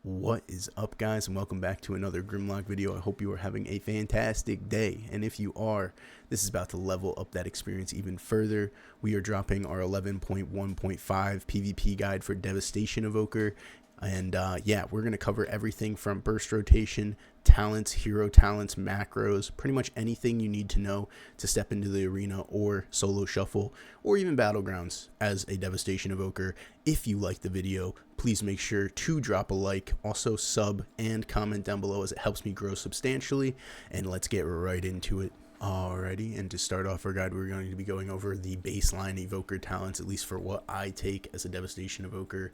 What is up, guys, and welcome back to another Grimlock video. I hope you are having a fantastic day, and if you are, this is about to level up that experience even further. We are dropping our 11.1.5 PvP guide for Devastation Evoker, and yeah, we're going to cover everything from burst rotation, talents, hero talents, macros, pretty much anything you need to know to step into the arena or solo shuffle or even battlegrounds as a Devastation Evoker. If you like the video, please make sure to drop a like, also sub and comment down below as it helps me grow substantially, and let's get right into it. Alrighty, and to start off our guide, we're going to be going over the baseline evoker talents, at least for what I take as a Devastation Evoker.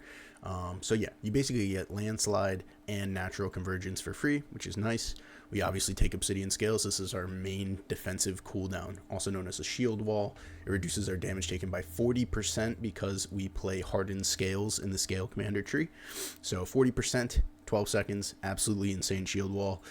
So yeah, you basically get Landslide and Natural Convergence for free, which is nice. We obviously take Obsidian Scales. This is our main defensive cooldown, also known as a shield wall. It reduces our damage taken by 40% because we play Hardened Scales in the Scalecommander tree. So 40%, 12 seconds, absolutely insane shield wall.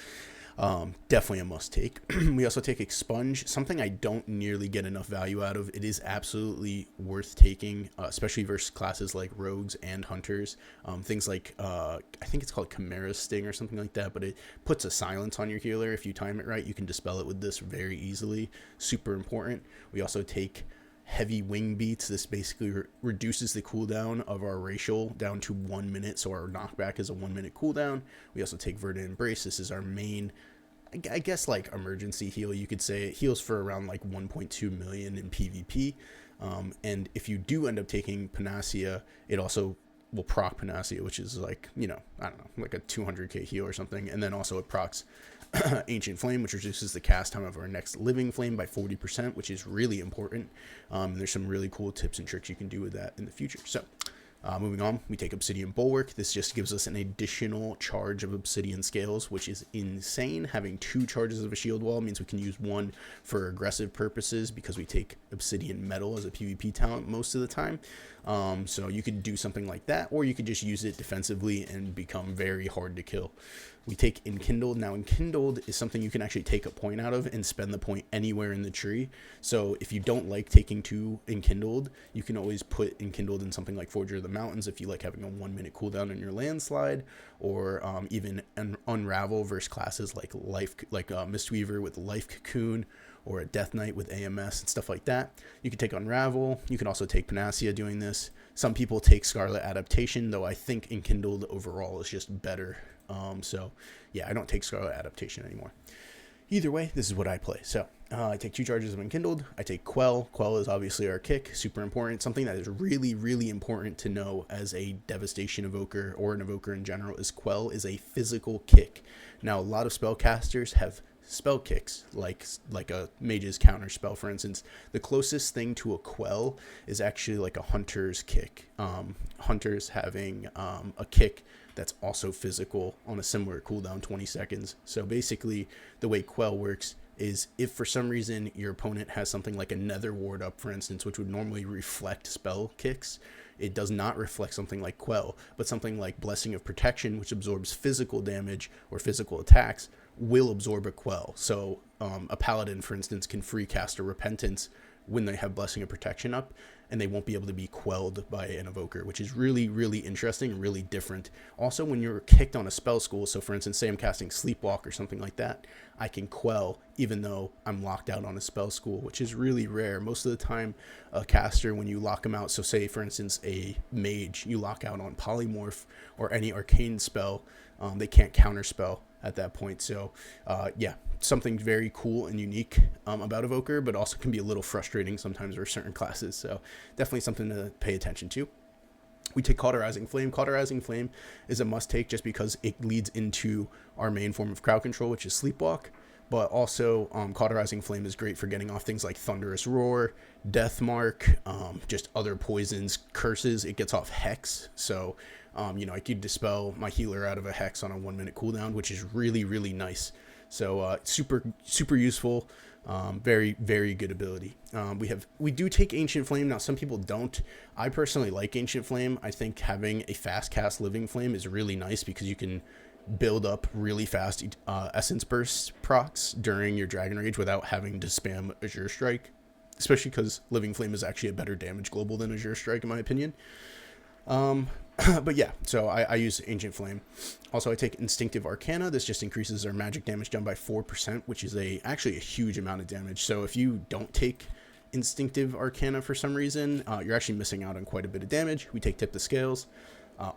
Definitely a must take. We also take Expunge, something I don't nearly get enough value out of. It is absolutely worth taking, especially versus classes like Rogues and Hunters. Things like, I think it's called Chimera Sting or something like that, but it puts a silence on your healer. If you time it right, you can dispel it with this very easily. Super important. We also take Heavy Wing Beats. This basically reduces the cooldown of our racial down to 1 minute, so our knockback is a 1 minute cooldown. We also take Verdant Embrace. This is our main, I guess, like emergency heal, you could say. It heals for around like 1.2 million in PvP, and if you do end up taking Panacea, it also will proc Panacea, which is like, you know, I don't know, like a 200k heal or something. And then also it procs Ancient Flame, which reduces the cast time of our next living flame by 40%, which is really important. There's some really cool tips and tricks you can do with that in the future. So moving on, we take Obsidian Bulwark. This just gives us an additional charge of Obsidian Scales, which is insane. Having 2 charges of a shield wall means we can use one for aggressive purposes because we take Obsidian Metal as a PvP talent most of the time. So you could do something like that, or you could just use it defensively and become very hard to kill. We take Enkindled. Now, Enkindled is something you can actually take a point out of and spend the point anywhere in the tree. So if you don't like taking 2 Enkindled, you can always put Enkindled in something like Forger of the Mountains if you like having a 1 minute cooldown on your Landslide, or even Unravel versus classes like Mistweaver with Life Cocoon, or a Death Knight with AMS and stuff like that. You can take Unravel. You can also take Panacea doing this. Some people take Scarlet Adaptation, though I think Enkindled overall is just better. So yeah, I don't take Scarlet Adaptation anymore. Either way, this is what I play. So I take 2 charges of Enkindled. I take Quell. Quell is obviously our kick, super important. Something that is really, really important to know as a Devastation Evoker or an Evoker in general is Quell is a physical kick. Now, a lot of spellcasters have spell kicks, like a mage's counter spell, for instance. The closest thing to a Quell is actually like a Hunter's kick. Hunters having a kick that's also physical on a similar cooldown, 20 seconds. So basically, the way Quell works is if for some reason your opponent has something like a Nether Ward up, for instance, which would normally reflect spell kicks, it does not reflect something like Quell, but something like Blessing of Protection, which absorbs physical damage or physical attacks, will absorb a Quell. So a Paladin, for instance, can free cast a Repentance when they have Blessing of Protection up, and they won't be able to be quelled by an Evoker, which is really, really interesting, really different. Also, when you're kicked on a spell school, so for instance, say I'm casting Sleepwalk or something like that, I can quell even though I'm locked out on a spell school, which is really rare. Most of the time, a caster, when you lock them out, so say for instance a mage, you lock out on Polymorph or any arcane spell, they can't counterspell at that point. So yeah, something very cool and unique about Evoker, but also can be a little frustrating sometimes for certain classes. So definitely something to pay attention to. We take Cauterizing Flame. Cauterizing Flame is a must take just because it leads into our main form of crowd control, which is Sleepwalk. But also, Cauterizing Flame is great for getting off things like Thunderous Roar, Death Mark, just other poisons, curses. It gets off Hex. So, you know, I could dispel my healer out of a Hex on a 1 minute cooldown, which is really, really nice. So, super, super useful. Very, very good ability. We do take Ancient Flame. Now, some people don't. I personally like Ancient Flame. I think having a fast cast Living Flame is really nice because you can build up really fast Essence Burst procs during your Dragonrage without having to spam Azure Strike, especially because Living Flame is actually a better damage global than Azure Strike, in my opinion. But yeah, so I use Ancient Flame. Also, I take Instinctive Arcana. This just increases our magic damage done by 4%, which is actually a huge amount of damage. So if you don't take Instinctive Arcana for some reason, you're actually missing out on quite a bit of damage. We take Tip the Scales.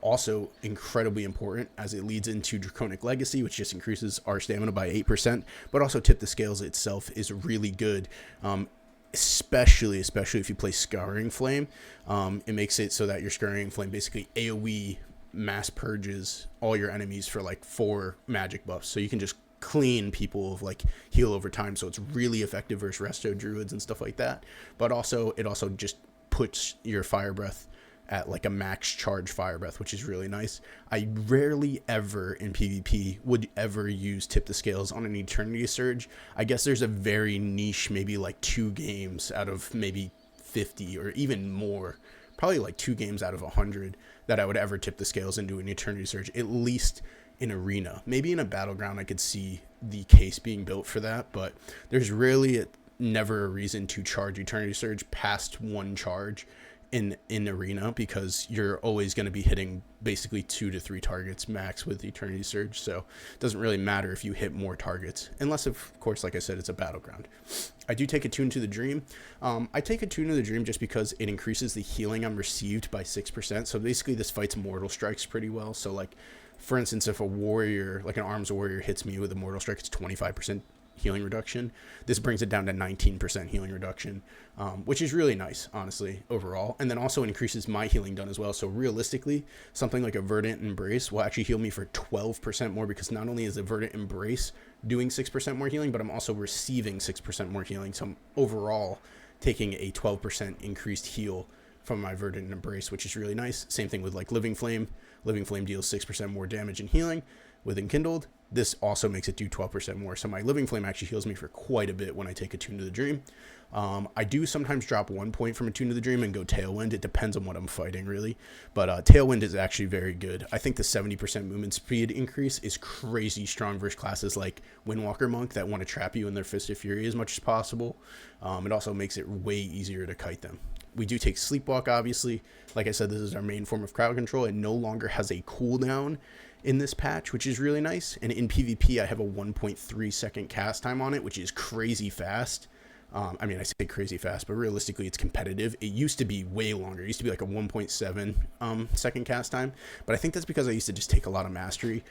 Also incredibly important as it leads into Draconic Legacy, which just increases our stamina by 8%. But also Tip the Scales itself is really good. Especially if you play Scouring Flame. It makes it so that your Scouring Flame basically AoE mass purges all your enemies for like 4 magic buffs. So you can just clean people of like heal over time. So it's really effective versus Resto Druids and stuff like that. But also, it also just puts your Fire Breath at like a max charge Fire Breath, which is really nice. I rarely ever in PvP would ever use Tip the Scales on an Eternity Surge. I guess there's a very niche, maybe like 2 games out of maybe 50 or even more, probably like 2 games out of 100 that I would ever tip the scales into an Eternity Surge, at least in Arena. Maybe in a Battleground I could see the case being built for that, but there's really never a reason to charge Eternity Surge past 1 charge in Arena, because you're always going to be hitting basically 2 to 3 targets max with Eternity Surge. So it doesn't really matter if you hit more targets, unless of course, like I said, it's a Battleground. I do take Attune to the Dream. I take Attune to the Dream just because it increases the healing I'm received by 6%. So basically this fights Mortal Strikes pretty well. So like, for instance, if a warrior, like an arms warrior, hits me with a Mortal Strike, it's 25% healing reduction. This brings it down to 19% healing reduction, which is really nice, honestly, overall. And then also increases my healing done as well. So realistically, something like a Verdant Embrace will actually heal me for 12% more, because not only is a Verdant Embrace doing 6% more healing, but I'm also receiving 6% more healing. So I'm overall taking a 12% increased heal from my Verdant Embrace, which is really nice. Same thing with like Living Flame. Living Flame deals 6% more damage and healing with Enkindled. This also makes it do 12% more. So my Living Flame actually heals me for quite a bit when I take Attune to the Dream. I do sometimes drop 1 point from Attune to the Dream and go Tailwind. It depends on what I'm fighting, really. But Tailwind is actually very good. I think the 70% movement speed increase is crazy strong versus classes like Windwalker Monk that want to trap you in their Fist of Fury as much as possible. It also makes it way easier to kite them. We do take Sleepwalk, obviously. Like I said, this is our main form of crowd control. It no longer has a cooldown in this patch, which is really nice. And in PvP, I have a 1.3 second cast time on it, which is crazy fast. I mean, I say crazy fast, but realistically, it's competitive. It used to be way longer. It used to be like a 1.7 second cast time. But I think that's because I used to just take a lot of mastery.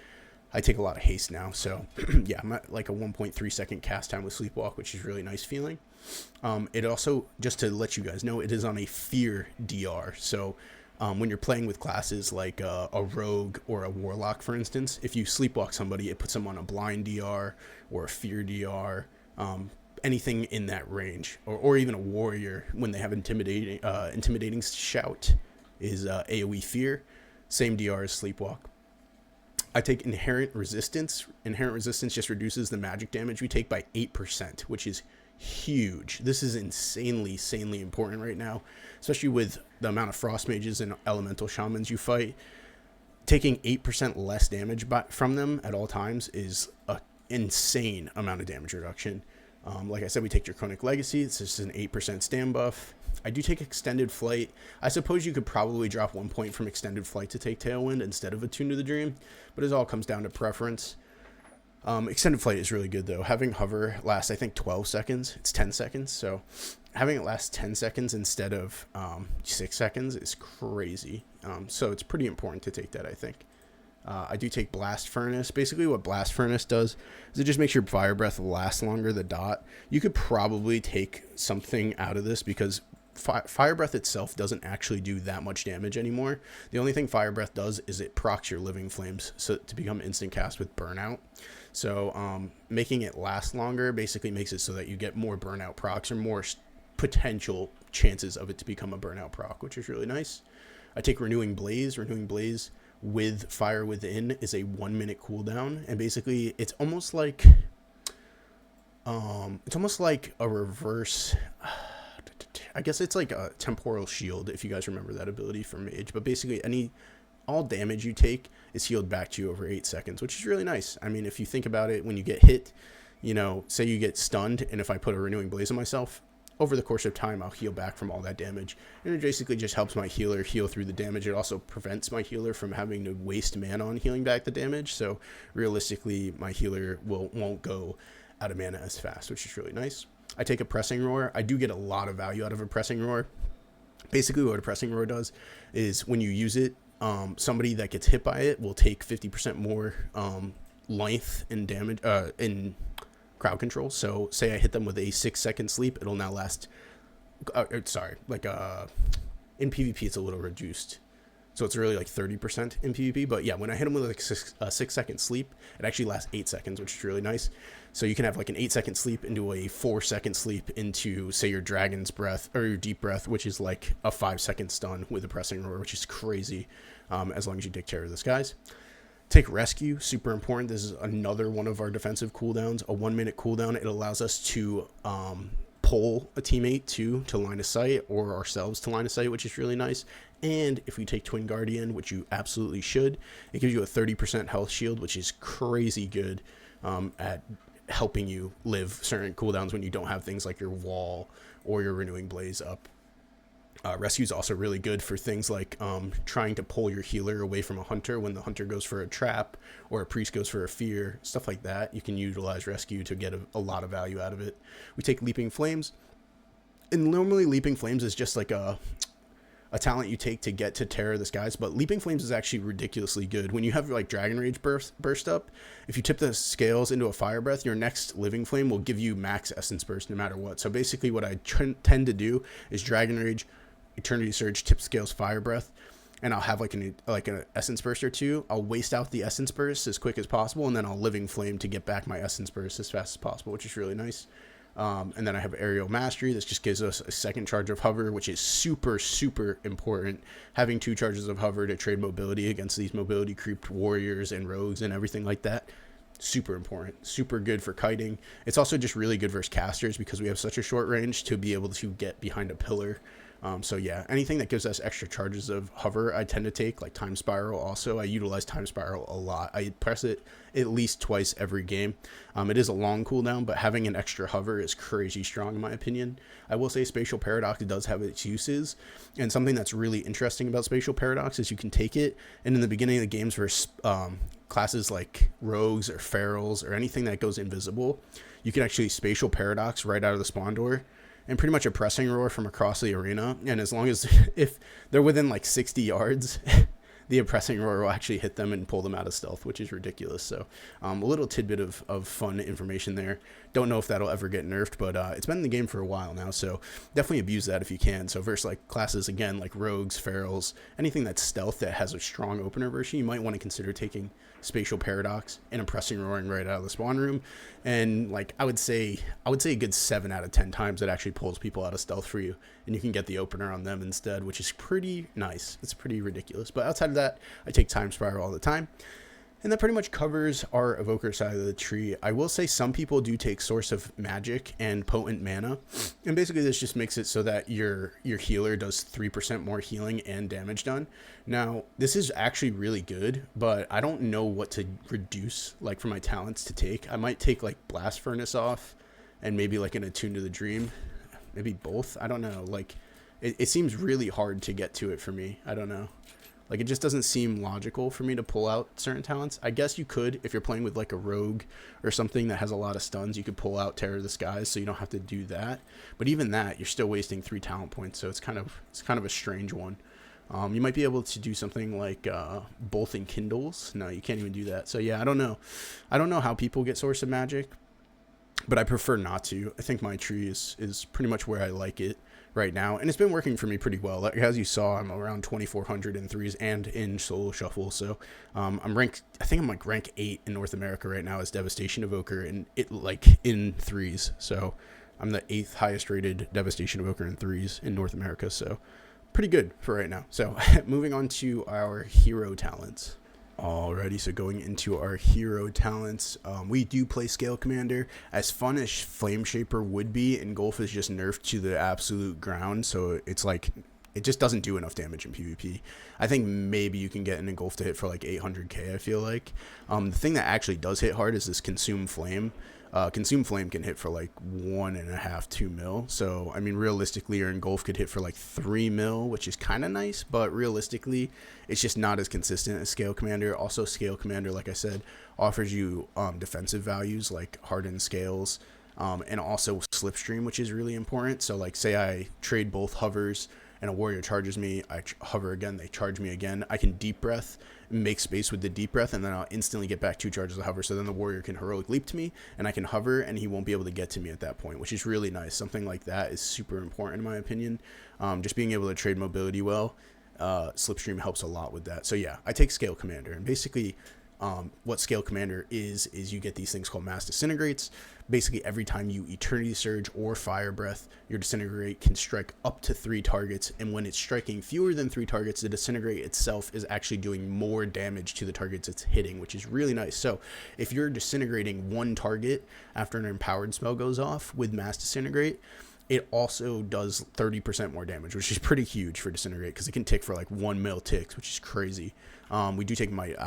I take a lot of haste now. So yeah, I'm at like a 1.3 second cast time with Sleepwalk, which is really nice feeling. It also, just to let you guys know, it is on a fear DR. So when you're playing with classes like a rogue or a warlock, for instance, if you sleepwalk somebody, it puts them on a blind DR or a fear DR, anything in that range, or even a warrior when they have intimidating shout is AoE fear, same DR as sleepwalk. I take Inherent Resistance. Inherent Resistance just reduces the magic damage we take by 8%, which is huge. This is insanely important right now, especially with the amount of frost mages and elemental shamans you fight. Taking 8% less damage from them at all times is an insane amount of damage reduction. Like I said, we take Draconic Legacy. It's just an 8% stand buff. I do take Extended Flight. I suppose you could probably drop 1 point from Extended Flight to take Tailwind instead of Attune to the Dream, but it all comes down to preference. Extended Flight is really good, though. Having Hover last, I think, 12 seconds. It's 10 seconds, so having it last 10 seconds instead of 6 seconds is crazy. So it's pretty important to take that, I think. I do take Blast Furnace. Basically what Blast Furnace does is it just makes your Fire Breath last longer, the dot. You could probably take something out of this because Fire Breath itself doesn't actually do that much damage anymore. The only thing Fire Breath does is it procs your Living Flames so to become instant cast with Burnout. So making it last longer basically makes it so that you get more Burnout procs or more potential chances of it to become a Burnout proc, which is really nice. I take Renewing Blaze. Renewing Blaze with Fire Within is a 1 minute cooldown, and basically it's almost like a reverse. I guess it's like a temporal shield, if you guys remember that ability from Mage. But basically, all damage you take is healed back to you over 8 seconds, which is really nice. I mean, if you think about it, when you get hit, say you get stunned, and if I put a Renewing Blaze on myself, over the course of time, I'll heal back from all that damage. And it basically just helps my healer heal through the damage. It also prevents my healer from having to waste mana on healing back the damage. So realistically, my healer won't go out of mana as fast, which is really nice. I take a Pressing Roar. I do get a lot of value out of a Pressing Roar. Basically, what a Pressing Roar does is when you use it, somebody that gets hit by it will take 50% more length and damage in crowd control. So say I hit them with a 6-second sleep, it'll now last in PvP it's a little reduced, so it's really like 30% in PvP. But yeah, when I hit them with like a 6-second sleep, it actually lasts 8 seconds, which is really nice. So you can have like an 8-second sleep into a 4-second sleep into, say, your Dragon's Breath or your Deep Breath, which is like a 5-second stun with a Pressing Roar, which is crazy, as long as you take care of this guys. Take Rescue, super important. This is another one of our defensive cooldowns, a 1-minute cooldown. It allows us to pull a teammate to line of sight, or ourselves to line of sight, which is really nice. And if we take Twin Guardian, which you absolutely should, it gives you a 30% health shield, which is crazy good at helping you live certain cooldowns when you don't have things like your wall or your Renewing Blaze up. Rescue is also really good for things like trying to pull your healer away from a hunter when the hunter goes for a trap or a priest goes for a fear, stuff like that. You can utilize Rescue to get a lot of value out of it. We take Leaping Flames, and normally Leaping Flames is just like a talent you take to get to Terror the Skies, but Leaping Flames is actually ridiculously good. When you have like Dragonrage burst up, if you tip the scales into a Fire Breath, your next Living Flame will give you max Essence Burst no matter what. So basically what I tend to do is Dragonrage, Eternity Surge, tip scales, Fire Breath, and I'll have like an Essence Burst or two. I'll waste out the Essence Burst as quick as possible, and then I'll Living Flame to get back my Essence Burst as fast as possible, which is really nice. And then I have Aerial Mastery. This just gives us a second charge of Hover, which is super, super important. Having 2 charges of Hover to trade mobility against these mobility creeped warriors and rogues and everything like that. Super important. Super good for kiting. It's also just really good versus casters because we have such a short range to be able to get behind a pillar. So yeah, anything that gives us extra charges of Hover, I tend to take, like Time Spiral also. I utilize Time Spiral a lot. I press it at least twice every game. It is a long cooldown, but having an extra Hover is crazy strong in my opinion. I will say Spatial Paradox does have its uses, and something that's really interesting about Spatial Paradox is you can take it, and in the beginning of the games for classes like Rogues or Ferals or anything that goes invisible, you can actually Spatial Paradox right out of the spawn door, and pretty much a Pressing Roar from across the arena. And as long as, if they're within like 60 yards, the Pressing Roar will actually hit them and pull them out of stealth, which is ridiculous. So a little tidbit of fun information there. Don't know if that'll ever get nerfed, but it's been in the game for a while now, so definitely abuse that if you can. So versus like classes, again, like Rogues, Ferals, anything that's stealth that has a strong opener version, you might want to consider taking Spatial Paradox and a Pressing Roaring right out of the spawn room. And like I would say a good 7 out of 10 times it actually pulls people out of stealth for you, and you can get the opener on them instead, which is pretty nice. It's pretty ridiculous. But outside of that, I take Time Spiral all the time. And that pretty much covers our Evoker side of the tree. I will say some people do take Source of Magic and Potent Mana. And basically this just makes it so that your healer does 3% more healing and damage done. Now, this is actually really good, but I don't know what to reduce, like for my talents to take. I might take like Blast Furnace off and maybe like an Attune to the Dream. Maybe both. I don't know. Like it seems really hard to get to it for me. I don't know. Like, it just doesn't seem logical for me to pull out certain talents. I guess you could, if you're playing with, like, a rogue or something that has a lot of stuns, you could pull out Terror of the Skies, so you don't have to do that. But even that, you're still wasting 3 talent points, so it's kind of a strange one. You might be able to do something like Bolt and Kindles. No, you can't even do that. So, yeah, I don't know. I don't know how people get Source of Magic, but I prefer not to. I think my tree is pretty much where I like it right now, and it's been working for me pretty well. Like, as you saw, I'm around 2400 in threes and in solo shuffle, so I'm ranked, I think I'm like rank 8 in North America right now as Devastation Evoker, and it like in threes, so I'm the 8th highest rated Devastation Evoker in threes in North America, so pretty good for right now. So moving on to our hero talents. Alrighty, so going into our hero talents, we do play Scalecommander. As fun as Flame Shaper would be, Engulf is just nerfed to the absolute ground, so it's like, it just doesn't do enough damage in PvP. I think maybe you can get an Engulf to hit for like 800k, I feel like. The thing that actually does hit hard is this Consume Flame. Consume Flame can hit for like 1.5, 2 mil. So, I mean, realistically, your Engulf could hit for like 3 mil, which is kind of nice, but realistically, it's just not as consistent as Scalecommander. Also, Scalecommander, like I said, offers you defensive values like Hardened Scales, and also Slipstream, which is really important. So, like, say I trade both hovers and a warrior charges me, I hover again, they charge me again. I can Deep Breath, make space with the Deep Breath, and then I'll instantly get back 2 charges of hover. So then the warrior can heroic leap to me, and I can hover, and he won't be able to get to me at that point, which is really nice. Something like that is super important in my opinion. Just being able to trade mobility well, Slipstream helps a lot with that. So yeah, I take Scalecommander, and basically what Scalecommander is you get these things called mass disintegrates. Basically, every time you Eternity Surge or Fire Breath, your Disintegrate can strike up to 3 targets, and when it's striking fewer than 3 targets, the Disintegrate itself is actually doing more damage to the targets it's hitting, which is really nice. So if you're disintegrating 1 target after an empowered spell goes off with mass Disintegrate, it also does 30% more damage, which is pretty huge for Disintegrate, because it can tick for like 1 mil ticks, which is crazy. We do take Might.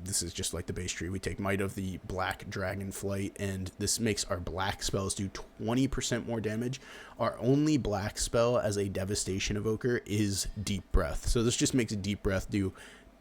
This is just like the base tree. We take Might of the Black Dragonflight, and this makes our black spells do 20% more damage. Our only black spell as a Devastation Evoker is Deep Breath. So this just makes a Deep Breath do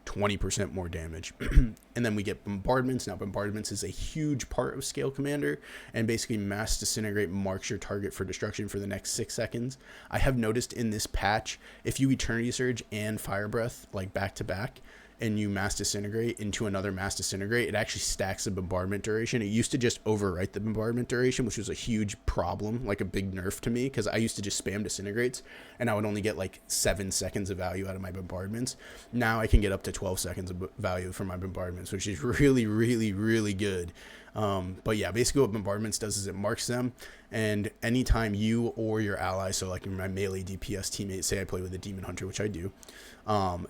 20% more damage. And then we get Bombardments. Now, Bombardments is a huge part of Scalecommander, and basically Mass Disintegrate marks your target for destruction for the next 6 seconds. I have noticed in this patch, if you Eternity Surge and Fire Breath like back to back, and you Mass Disintegrate into another Mass Disintegrate, it actually stacks the bombardment duration. It used to just overwrite the bombardment duration, which was a huge problem, like a big nerf to me, because I used to just spam Disintegrates, and I would only get like 7 seconds of value out of my bombardments. Now I can get up to 12 seconds of value from my bombardments, which is really, really, really good. But yeah, basically what bombardments does is it marks them, and anytime you or your ally, so like my melee DPS teammate, say I play with a Demon Hunter, which I do,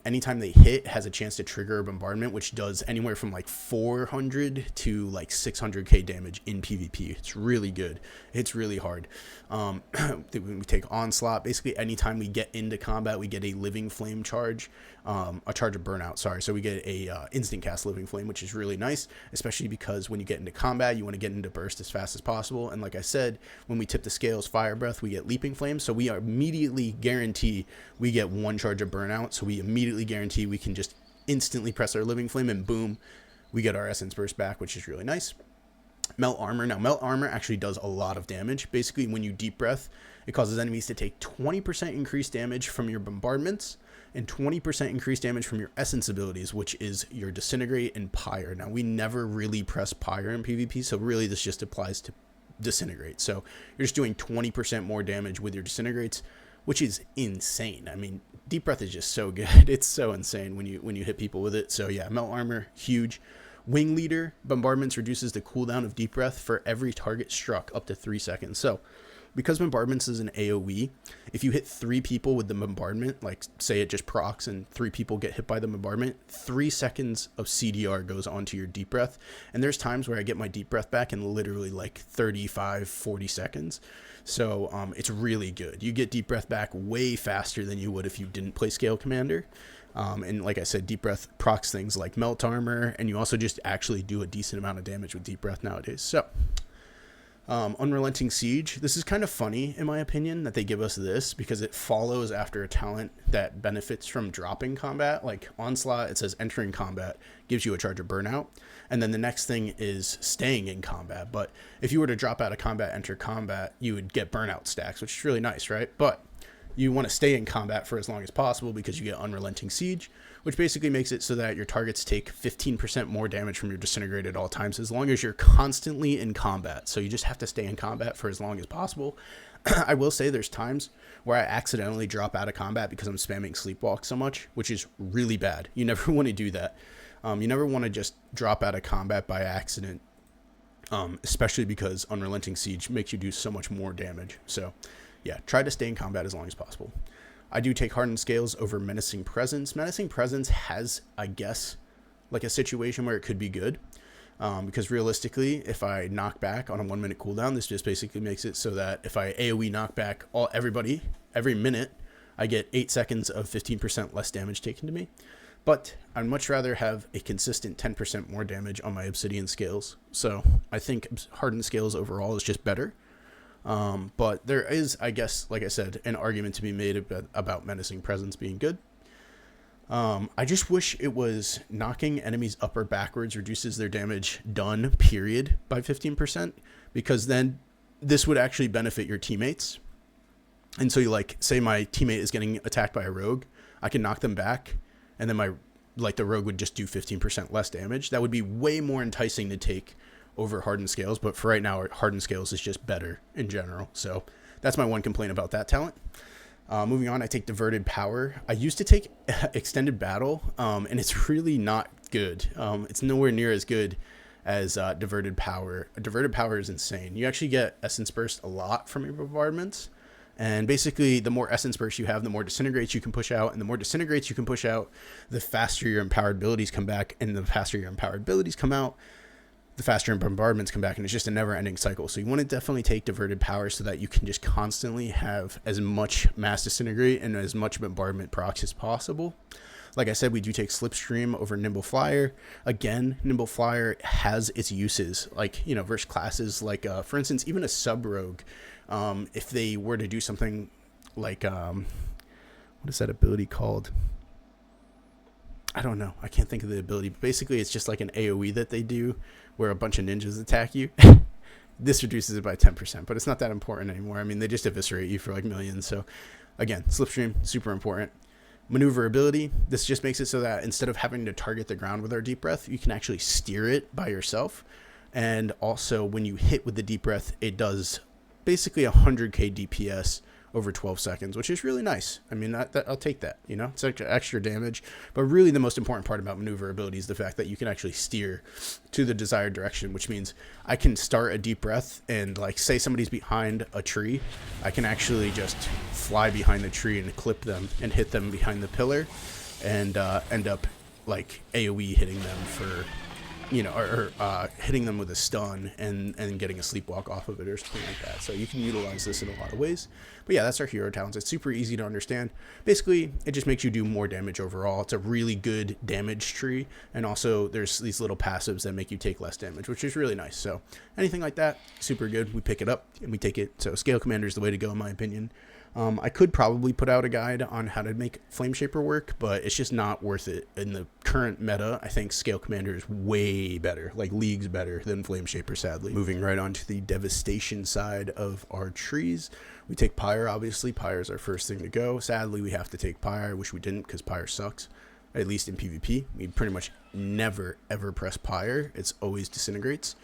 anytime they hit, has a chance to trigger a bombardment, which does anywhere from like 400 to like 600k damage in PvP. It's really good. It's really hard. We take Onslaught. Basically, anytime we get into combat, we get a Living Flame charge, a charge of Burnout, sorry. So we get a instant cast Living Flame, which is really nice, especially because when you get into combat, you want to get into burst as fast as possible. And like I said, when we tip the scales Fire Breath, we get Leaping Flame. So we are immediately guarantee we get 1 charge of Burnout. So we immediately guarantee we can just instantly press our Living Flame, and boom, we get our Essence Burst back, which is really nice. Melt Armor. Now, Melt Armor actually does a lot of damage. Basically, when you Deep Breath, it causes enemies to take 20% increased damage from your bombardments and 20% increased damage from your Essence abilities, which is your Disintegrate and Pyre. Now, we never really press Pyre in PvP, so really this just applies to Disintegrate. So you're just doing 20% more damage with your Disintegrates, which is insane. I mean, Deep Breath is just so good. It's so insane when you hit people with it. So yeah, Melt Armor, huge. Wing Leader, Bombardments reduces the cooldown of Deep Breath for every target struck up to 3 seconds. So because Bombardments is an AoE, if you hit 3 people with the bombardment, like say it just procs and 3 people get hit by the bombardment, 3 seconds of CDR goes onto your Deep Breath. And there's times where I get my Deep Breath back in literally like 35, 40 seconds. So it's really good. You get Deep Breath back way faster than you would if you didn't play Scalecommander. And like I said, Deep Breath procs things like Melt Armor, and you also just actually do a decent amount of damage with Deep Breath nowadays. So Unrelenting Siege. This is kind of funny, in my opinion, that they give us this, because it follows after a talent that benefits from dropping combat. Like Onslaught, it says entering combat, gives you a charge of Burnout. And then the next thing is staying in combat. But if you were to drop out of combat, enter combat, you would get Burnout stacks, which is really nice, right? But you want to stay in combat for as long as possible because you get Unrelenting Siege, which basically makes it so that your targets take 15% more damage from your Disintegrate at all times, as long as you're constantly in combat. So you just have to stay in combat for as long as possible. I will say there's times where I accidentally drop out of combat because I'm spamming Sleepwalk so much, which is really bad. You never want to do that. You never want to just drop out of combat by accident, especially because Unrelenting Siege makes you do so much more damage. So yeah, try to stay in combat as long as possible. I do take Hardened Scales over Menacing Presence. Menacing Presence has, I guess, like a situation where it could be good. Because realistically, if I knock back on a 1-minute cooldown, this just basically makes it so that if I AoE knock back everybody, every minute, I get 8 seconds of 15% less damage taken to me. But I'd much rather have a consistent 10% more damage on my obsidian scales. So I think hardened scales overall is just better. But there is, I guess, like I said, an argument to be made about menacing presence being good. I just wish it was knocking enemies up or backwards reduces their damage done, period, by 15%, because then this would actually benefit your teammates. And so you like, say my teammate is getting attacked by a rogue, I can knock them back, and then the rogue would just do 15% less damage. That would be way more enticing to take over hardened scales, but for right now, hardened scales is just better in general. So that's my one complaint about that talent. Moving on, I take Diverted Power. I used to take Extended Battle, and it's really not good. It's nowhere near as good as Diverted Power. Diverted Power is insane. You actually get Essence Burst a lot from your bombardments, and basically the more Essence Burst you have, the more Disintegrates you can push out, and the more Disintegrates you can push out, the faster your empowered abilities come back, and the faster your empowered abilities come out, the faster bombardments come back, and it's just a never-ending cycle. So you want to definitely take Diverted Power so that you can just constantly have as much mass Disintegrate and as much bombardment procs as possible. Like I said, we do take Slipstream over Nimble Flyer. Again, Nimble Flyer has its uses, like, you know, versus classes like, for instance, even a Sub-Rogue, if they were to do something like, what is that ability called? I don't know. I can't think of the ability, but basically it's just like an AoE that they do where a bunch of ninjas attack you. This reduces it by 10%, but it's not that important anymore. I mean, they just eviscerate you for like millions. So again, Slipstream, super important. Maneuverability, this just makes it so that instead of having to target the ground with our Deep Breath, you can actually steer it by yourself. And also when you hit with the Deep Breath, it does basically 100k DPS over 12 seconds, which is really nice. I mean, I'll take that, you know, it's like extra damage. But really the most important part about maneuverability is the fact that you can actually steer to the desired direction, which means I can start a Deep Breath and, like, say somebody's behind a tree, I can actually just fly behind the tree and clip them and hit them behind the pillar and end up like AoE hitting them for, you know, or hitting them with a stun and getting a sleepwalk off of it or something like that. So you can utilize this in a lot of ways. But yeah, that's our hero talents. It's super easy to understand. Basically, it just makes you do more damage overall. It's a really good damage tree. And also there's these little passives that make you take less damage, which is really nice. So anything like that, super good. We pick it up and we take it. So Scalecommander is the way to go in my opinion. I could probably put out a guide on how to make Flameshaper work, but it's just not worth it. In the current meta, I think Scalecommander is way better, like leagues better than Flameshaper, sadly. Moving right on to the Devastation side of our trees. We take Pyre, obviously. Pyre is our first thing to go. Sadly, we have to take Pyre. I wish we didn't, because Pyre sucks, at least in PvP. We pretty much never, ever press Pyre. It's always Disintegrates.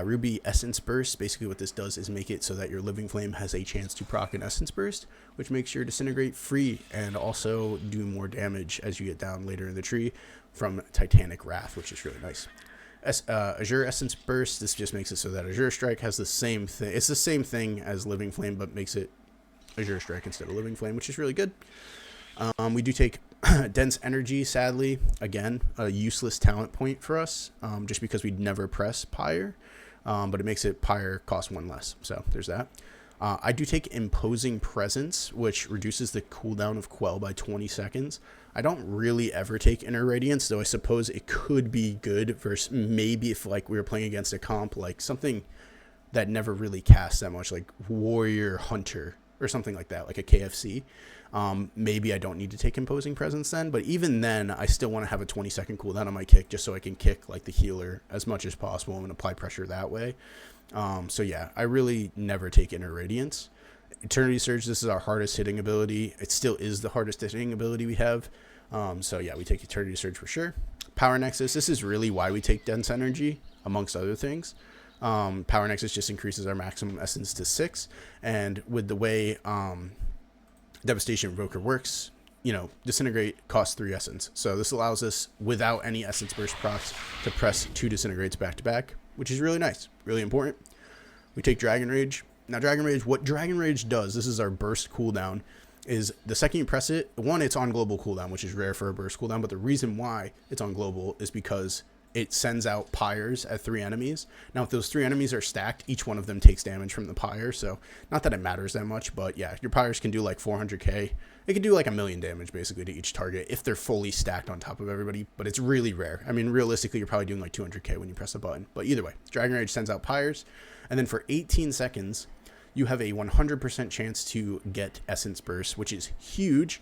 Ruby Essence Burst, basically what this does is make it so that your Living Flame has a chance to proc an Essence Burst, which makes your Disintegrate free and also do more damage as you get down later in the tree from Titanic Wrath, which is really nice. Azure Essence Burst, this just makes it so that Azure Strike has the same thing. It's the same thing as Living Flame, but makes it Azure Strike instead of Living Flame, which is really good. We do take Dense Energy, sadly, again, a useless talent point for us, just because we'd never press Pyre, but it makes it Pyre cost 1 less, so there's that. I do take Imposing Presence, which reduces the cooldown of Quell by 20 seconds. I don't really ever take Inner Radiance, though I suppose it could be good versus maybe if, like, we were playing against a comp, like something that never really casts that much, like Warrior Hunter or something like that, like a KFC. Maybe I don't need to take Imposing Presence then, but even then I still want to have a 20-second cooldown on my kick just so I can kick like the healer as much as possible and apply pressure that way. So yeah, I really never take Inner Radiance. Eternity Surge, this is our hardest hitting ability. It still is the hardest hitting ability we have. So yeah, we take Eternity Surge for sure. Power Nexus, this is really why we take Dense Energy, amongst other things. Power Nexus just increases our maximum essence to 6, and with the way Devastation Evoker works, you know, Disintegrate costs 3 essence, so this allows us without any essence burst procs to press 2 Disintegrates back to back, which is really nice, really important. We take Dragonrage. Now Dragonrage, what Dragonrage does, this is our burst cooldown, is the second you press it, one, it's on global cooldown, which is rare for a burst cooldown, but the reason why it's on global is because it sends out pyres at 3 enemies. Now, if those 3 enemies are stacked, each one of them takes damage from the pyre. So not that it matters that much, but yeah, your pyres can do like 400k. It can do like 1,000,000 damage basically to each target if they're fully stacked on top of everybody, but it's really rare. I mean, realistically, you're probably doing like 200k when you press a button. But either way, Dragonrage sends out pyres, and then for 18 seconds, you have a 100% chance to get Essence Burst, which is huge.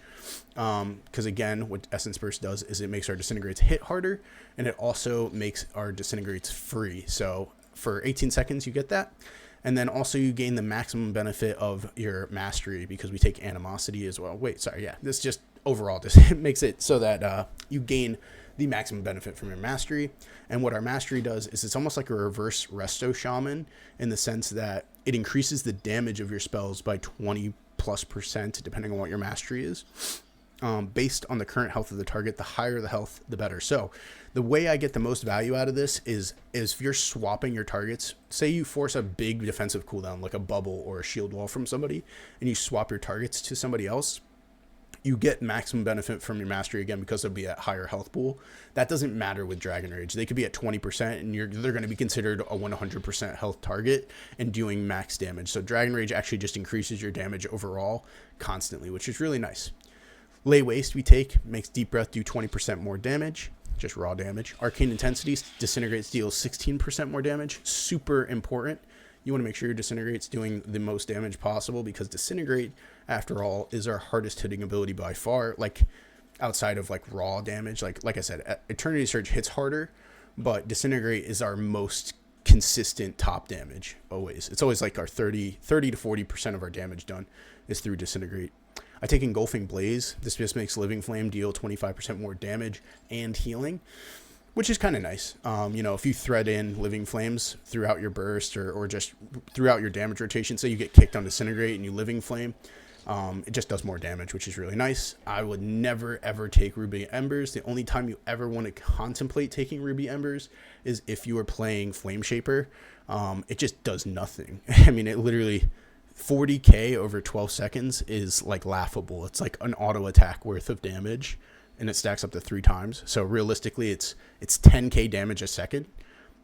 Because again, what Essence Burst does is it makes our Disintegrates hit harder, and it also makes our Disintegrates free. So for 18 seconds, you get that. And then also you gain the maximum benefit of your Mastery because we take Animosity as well. Wait, sorry, yeah. This just overall just makes it so that you gain the maximum benefit from your Mastery. And what our Mastery does is it's almost like a reverse Resto Shaman in the sense that it increases the damage of your spells by 20+% depending on what your Mastery is. Based on the current health of the target, the higher the health, the better. So the way I get the most value out of this is if you're swapping your targets, say you force a big defensive cooldown like a bubble or a shield wall from somebody, and you swap your targets to somebody else, you get maximum benefit from your Mastery again because they'll be at higher health pool. That doesn't matter with Dragonrage. They could be at 20% and they're going to be considered a 100% health target and doing max damage. So Dragonrage actually just increases your damage overall constantly, which is really nice. Lay Waste we take makes Deep Breath do 20% more damage, just raw damage. Arcane Intensity, Disintegrates deals 16% more damage. Super important. You want to make sure your Disintegrate's doing the most damage possible because Disintegrate, after all, is our hardest hitting ability by far. Like outside of like raw damage, like I said, Eternity Surge hits harder, but Disintegrate is our most consistent top damage always. It's always like our 30 to 40% of our damage done is through Disintegrate. I take Engulfing Blaze. This just makes Living Flame deal 25% more damage and healing, which is kind of nice. You know, if you thread in Living Flames throughout your burst or just throughout your damage rotation, say you get kicked on Disintegrate and you Living Flame, it just does more damage, which is really nice. I would never, ever take Ruby Embers. The only time you ever want to contemplate taking Ruby Embers is if you are playing Flame Shaper. It just does nothing. I mean, it literally... 40k over 12 seconds is like laughable. It's like an auto attack worth of damage, and it stacks up to 3 times. So realistically, it's 10k damage a second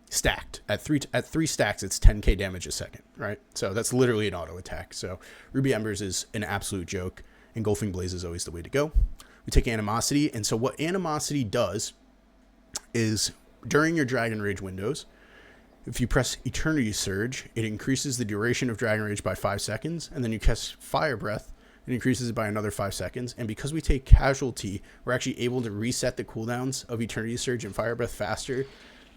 stacked at three stacks. It's 10k damage a second, right? So that's literally an auto attack. So Ruby Embers is an absolute joke. Engulfing Blaze is always the way to go. We take Animosity, and so what Animosity does is during your Dragonrage windows, if you press Eternity Surge, it increases the duration of Dragonrage by 5 seconds, and then you cast Fire Breath, it increases it by another 5 seconds, and because we take Casualty, we're actually able to reset the cooldowns of Eternity Surge and Fire Breath faster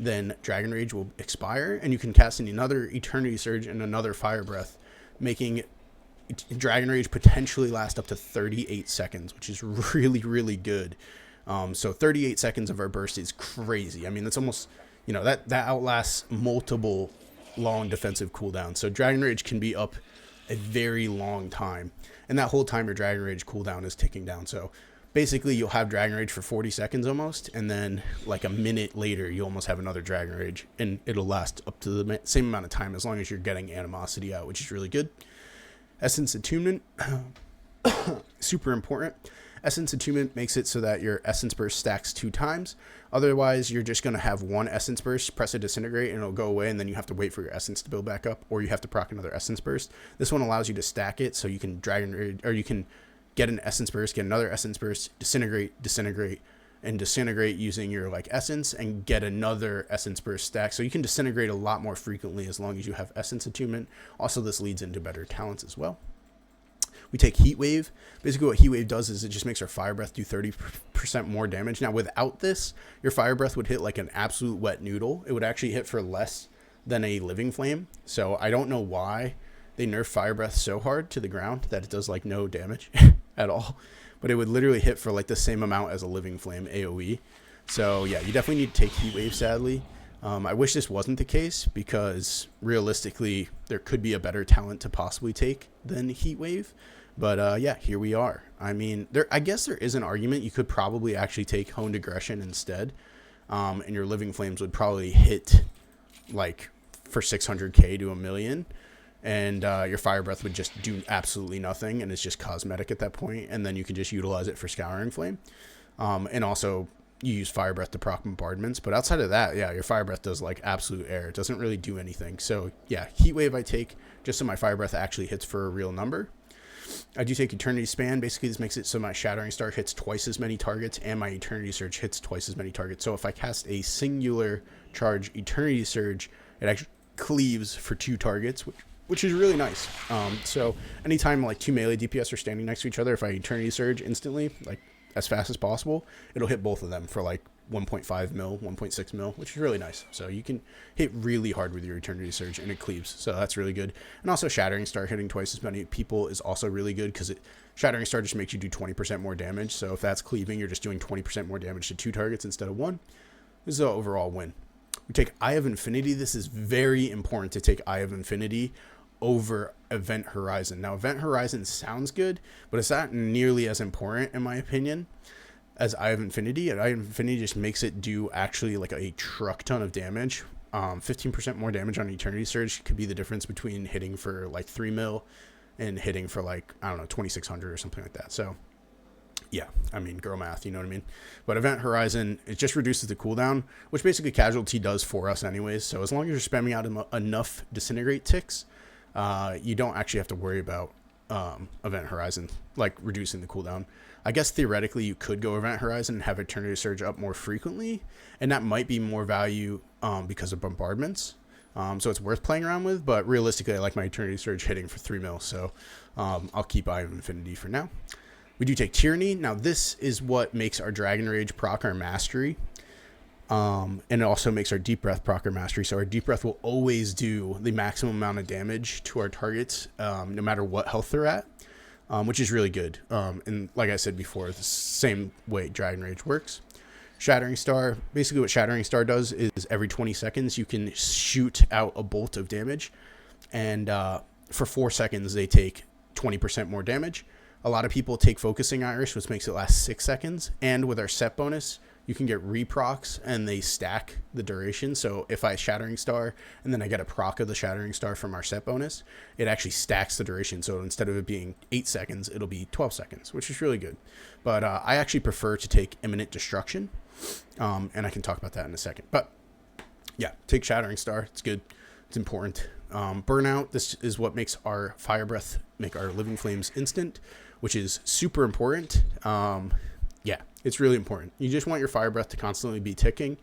than Dragonrage will expire, and you can cast another Eternity Surge and another Fire Breath, making Dragonrage potentially last up to 38 seconds, which is really, really good. So 38 seconds of our burst is crazy. I mean, that's almost... You know, that outlasts multiple long defensive cooldowns. So Dragonrage can be up a very long time. And that whole time your Dragonrage cooldown is ticking down. So basically you'll have Dragonrage for 40 seconds almost. And then like a minute later, you almost have another Dragonrage. And it'll last up to the same amount of time as long as you're getting Animosity out, which is really good. Essence Attunement, super important. Essence Attunement makes it so that your Essence Burst stacks 2 times. Otherwise, you're just going to have one Essence Burst, press a Disintegrate, and it'll go away, and then you have to wait for your Essence to build back up, or you have to proc another Essence Burst. This one allows you to stack it, so you can Dragonrage, or you can get an Essence Burst, get another Essence Burst, Disintegrate, and Disintegrate using your like Essence, and get another Essence Burst stack. So you can Disintegrate a lot more frequently as long as you have Essence Attunement. Also, this leads into better talents as well. We take Heat Wave. Basically what Heat Wave does is it just makes our Fire Breath do 30% more damage. Now without this, your Fire Breath would hit like an absolute wet noodle. It would actually hit for less than a Living Flame. So I don't know why they nerf Fire Breath so hard to the ground that it does like no damage at all. But it would literally hit for like the same amount as a Living Flame AoE. So yeah, you definitely need to take Heat Wave sadly. I wish this wasn't the case because realistically there could be a better talent to possibly take than Heat Wave. But yeah, here we are. I mean, I guess there is an argument you could probably actually take Honed Aggression instead. And your Living Flames would probably hit like for 600k to 1,000,000. And your Fire Breath would just do absolutely nothing. And it's just cosmetic at that point. And then you can just utilize it for Scouring Flame. And also, you use Fire Breath to proc bombardments. But outside of that, yeah, your Fire Breath does like absolute air. It doesn't really do anything. So yeah, Heat Wave I take just so my Fire Breath actually hits for a real number. I do take Eternity Span. Basically, this makes it so my Shattering Star hits twice as many targets and my Eternity Surge hits twice as many targets. So if I cast a singular charge Eternity Surge, it actually cleaves for 2 targets, which is really nice. So anytime like 2 melee DPS are standing next to each other, if I Eternity Surge instantly, like as fast as possible, it'll hit both of them for like 1.5 mil, 1.6 mil, which is really nice. So you can hit really hard with your Eternity Surge and it cleaves. So that's really good. And also Shattering Star hitting twice as many people is also really good because Shattering Star just makes you do 20% more damage. So if that's cleaving, you're just doing 20% more damage to 2 targets instead of 1. This is an overall win. We take Eye of Infinity. This is very important to take Eye of Infinity over Event Horizon. Now, Event Horizon sounds good, but it's not nearly as important, in my opinion, as Eye of Infinity. And Eye of Infinity just makes it do actually like a truck ton of damage. 15% more damage on Eternity Surge could be the difference between hitting for like 3 mil and hitting for like, I don't know, 2,600 or something like that. So yeah, I mean, girl math, you know what I mean? But Event Horizon, it just reduces the cooldown, which basically Casualty does for us anyways. So as long as you're spamming out enough Disintegrate ticks, you don't actually have to worry about Event Horizon, like reducing the cooldown. I guess theoretically you could go Event Horizon and have Eternity Surge up more frequently, and that might be more value because of bombardments. So it's worth playing around with, but realistically I like my Eternity Surge hitting for 3 mil, so I'll keep Eye of Infinity for now. We do take Tyranny. Now this is what makes our Dragonrage proc our Mastery. And it also makes our Deep Breath proc our Mastery. So our Deep Breath will always do the maximum amount of damage to our targets, no matter what health they're at, which is really good. And like I said before, the same way Dragonrage works. Shattering Star, basically what Shattering Star does is every 20 seconds you can shoot out a bolt of damage. And for 4 seconds they take 20% more damage. A lot of people take Focusing Iris, which makes it last 6 seconds. And with our set bonus, you can get reprocs and they stack the duration. So if I Shattering Star and then I get a proc of the Shattering Star from our set bonus, it actually stacks the duration. So instead of it being 8 seconds, it'll be 12 seconds, which is really good. But I actually prefer to take Imminent Destruction. And I can talk about that in a second. But yeah, take Shattering Star. It's good. It's important. Burnout, this is what makes our Fire Breath make our Living Flames instant, which is super important. Yeah, it's really important. You just want your Fire Breath to constantly be ticking,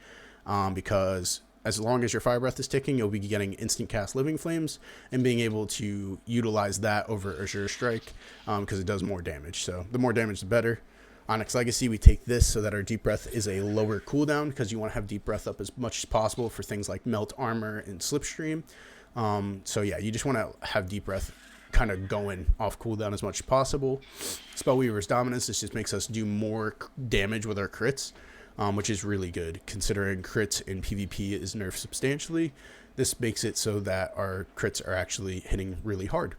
because as long as your Fire Breath is ticking, you'll be getting instant cast Living Flames and being able to utilize that over Azure Strike, because it does more damage. So the more damage, the better. Onyx Legacy, we take this so that our Deep Breath is a lower cooldown, because you want to have Deep Breath up as much as possible for things like Melt Armor and Slipstream. So yeah, you just want to have Deep Breath kind of going off cooldown as much as possible. Spellweaver's Dominance, this just makes us do more damage with our crits, which is really good considering crits in PvP is nerfed substantially. This makes it so that our crits are actually hitting really hard.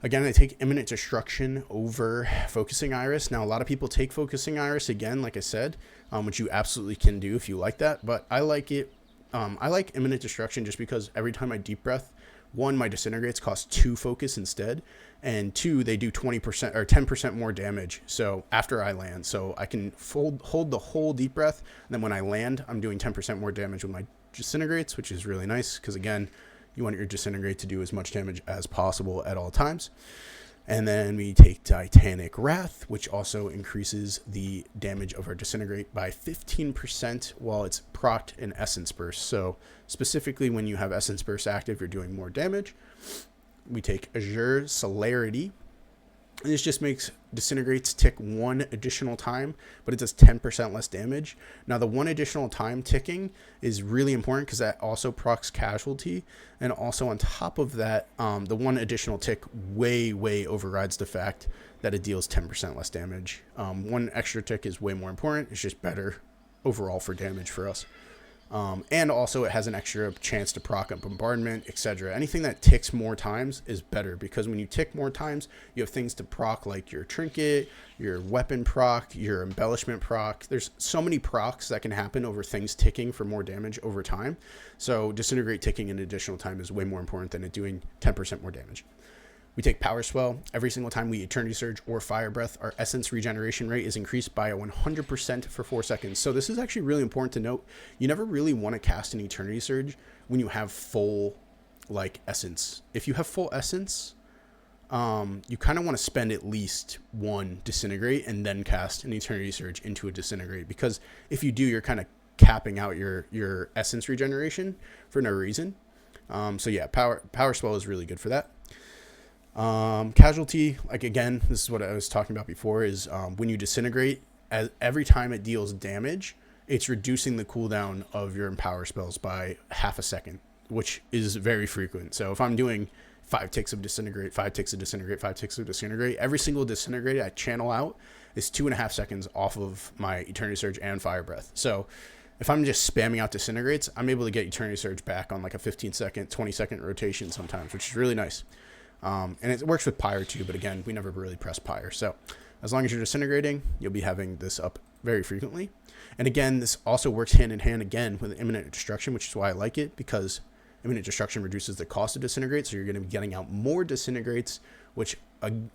Again, I take Imminent Destruction over Focusing Iris. Now, a lot of people take Focusing Iris, again, like I said, which you absolutely can do if you like that, but I like it. I like Imminent Destruction just because every time I Deep Breath, 1, my Disintegrates cost 2 focus instead, and 2, they do 20% or 10% more damage. So after I land, so I can hold the whole Deep Breath, and then when I land, I'm doing 10% more damage with my Disintegrates, which is really nice because again, you want your Disintegrate to do as much damage as possible at all times. And then we take Titanic Wrath, which also increases the damage of our Disintegrate by 15% while it's procced in Essence Burst. So specifically when you have Essence Burst active, you're doing more damage. We take Azure Celerity. And this just makes Disintegrates tick 1 additional time, but it does 10% less damage. Now, the 1 additional time ticking is really important because that also procs Casualty. And also on top of that, the 1 additional tick way overrides the fact that it deals 10% less damage. 1 extra tick is way more important. It's just better overall for damage for us. And also it has an extra chance to proc up Bombardment, etc. Anything that ticks more times is better because when you tick more times, you have things to proc like your Trinket, your Weapon proc, your Embellishment proc. There's so many procs that can happen over things ticking for more damage over time. So Disintegrate ticking an additional time is way more important than it doing 10% more damage. We take Power Swell. Every single time we Eternity Surge or Fire Breath, our essence regeneration rate is increased by 100% for 4 seconds. So this is actually really important to note. You never really want to cast an Eternity Surge when you have full, like, essence. If you have full essence, you kind of want to spend at least one Disintegrate and then cast an Eternity Surge into a Disintegrate. Because if you do, you're kind of capping out your essence regeneration for no reason. So yeah, Power Swell is really good for that. Casualty, like, again, this is what I was talking about before, is when you Disintegrate, every time it deals damage, it's reducing the cooldown of your Empower spells by half a second, which is very frequent. So if I'm doing 5 ticks of Disintegrate, 5 ticks of Disintegrate, 5 ticks of Disintegrate, every single Disintegrate I channel out is 2.5 seconds off of my Eternity Surge and Fire Breath. So if I'm just spamming out Disintegrates, I'm able to get Eternity Surge back on like a 15-second, 20-second rotation sometimes, which is really nice. And it works with Pyre too, but again, we never really press Pyre. So as long as you're Disintegrating, you'll be having this up very frequently. And again, this also works hand in hand again with Imminent Destruction, which is why I like it, because Imminent Destruction reduces the cost of Disintegrate, so you're going to be getting out more Disintegrates, which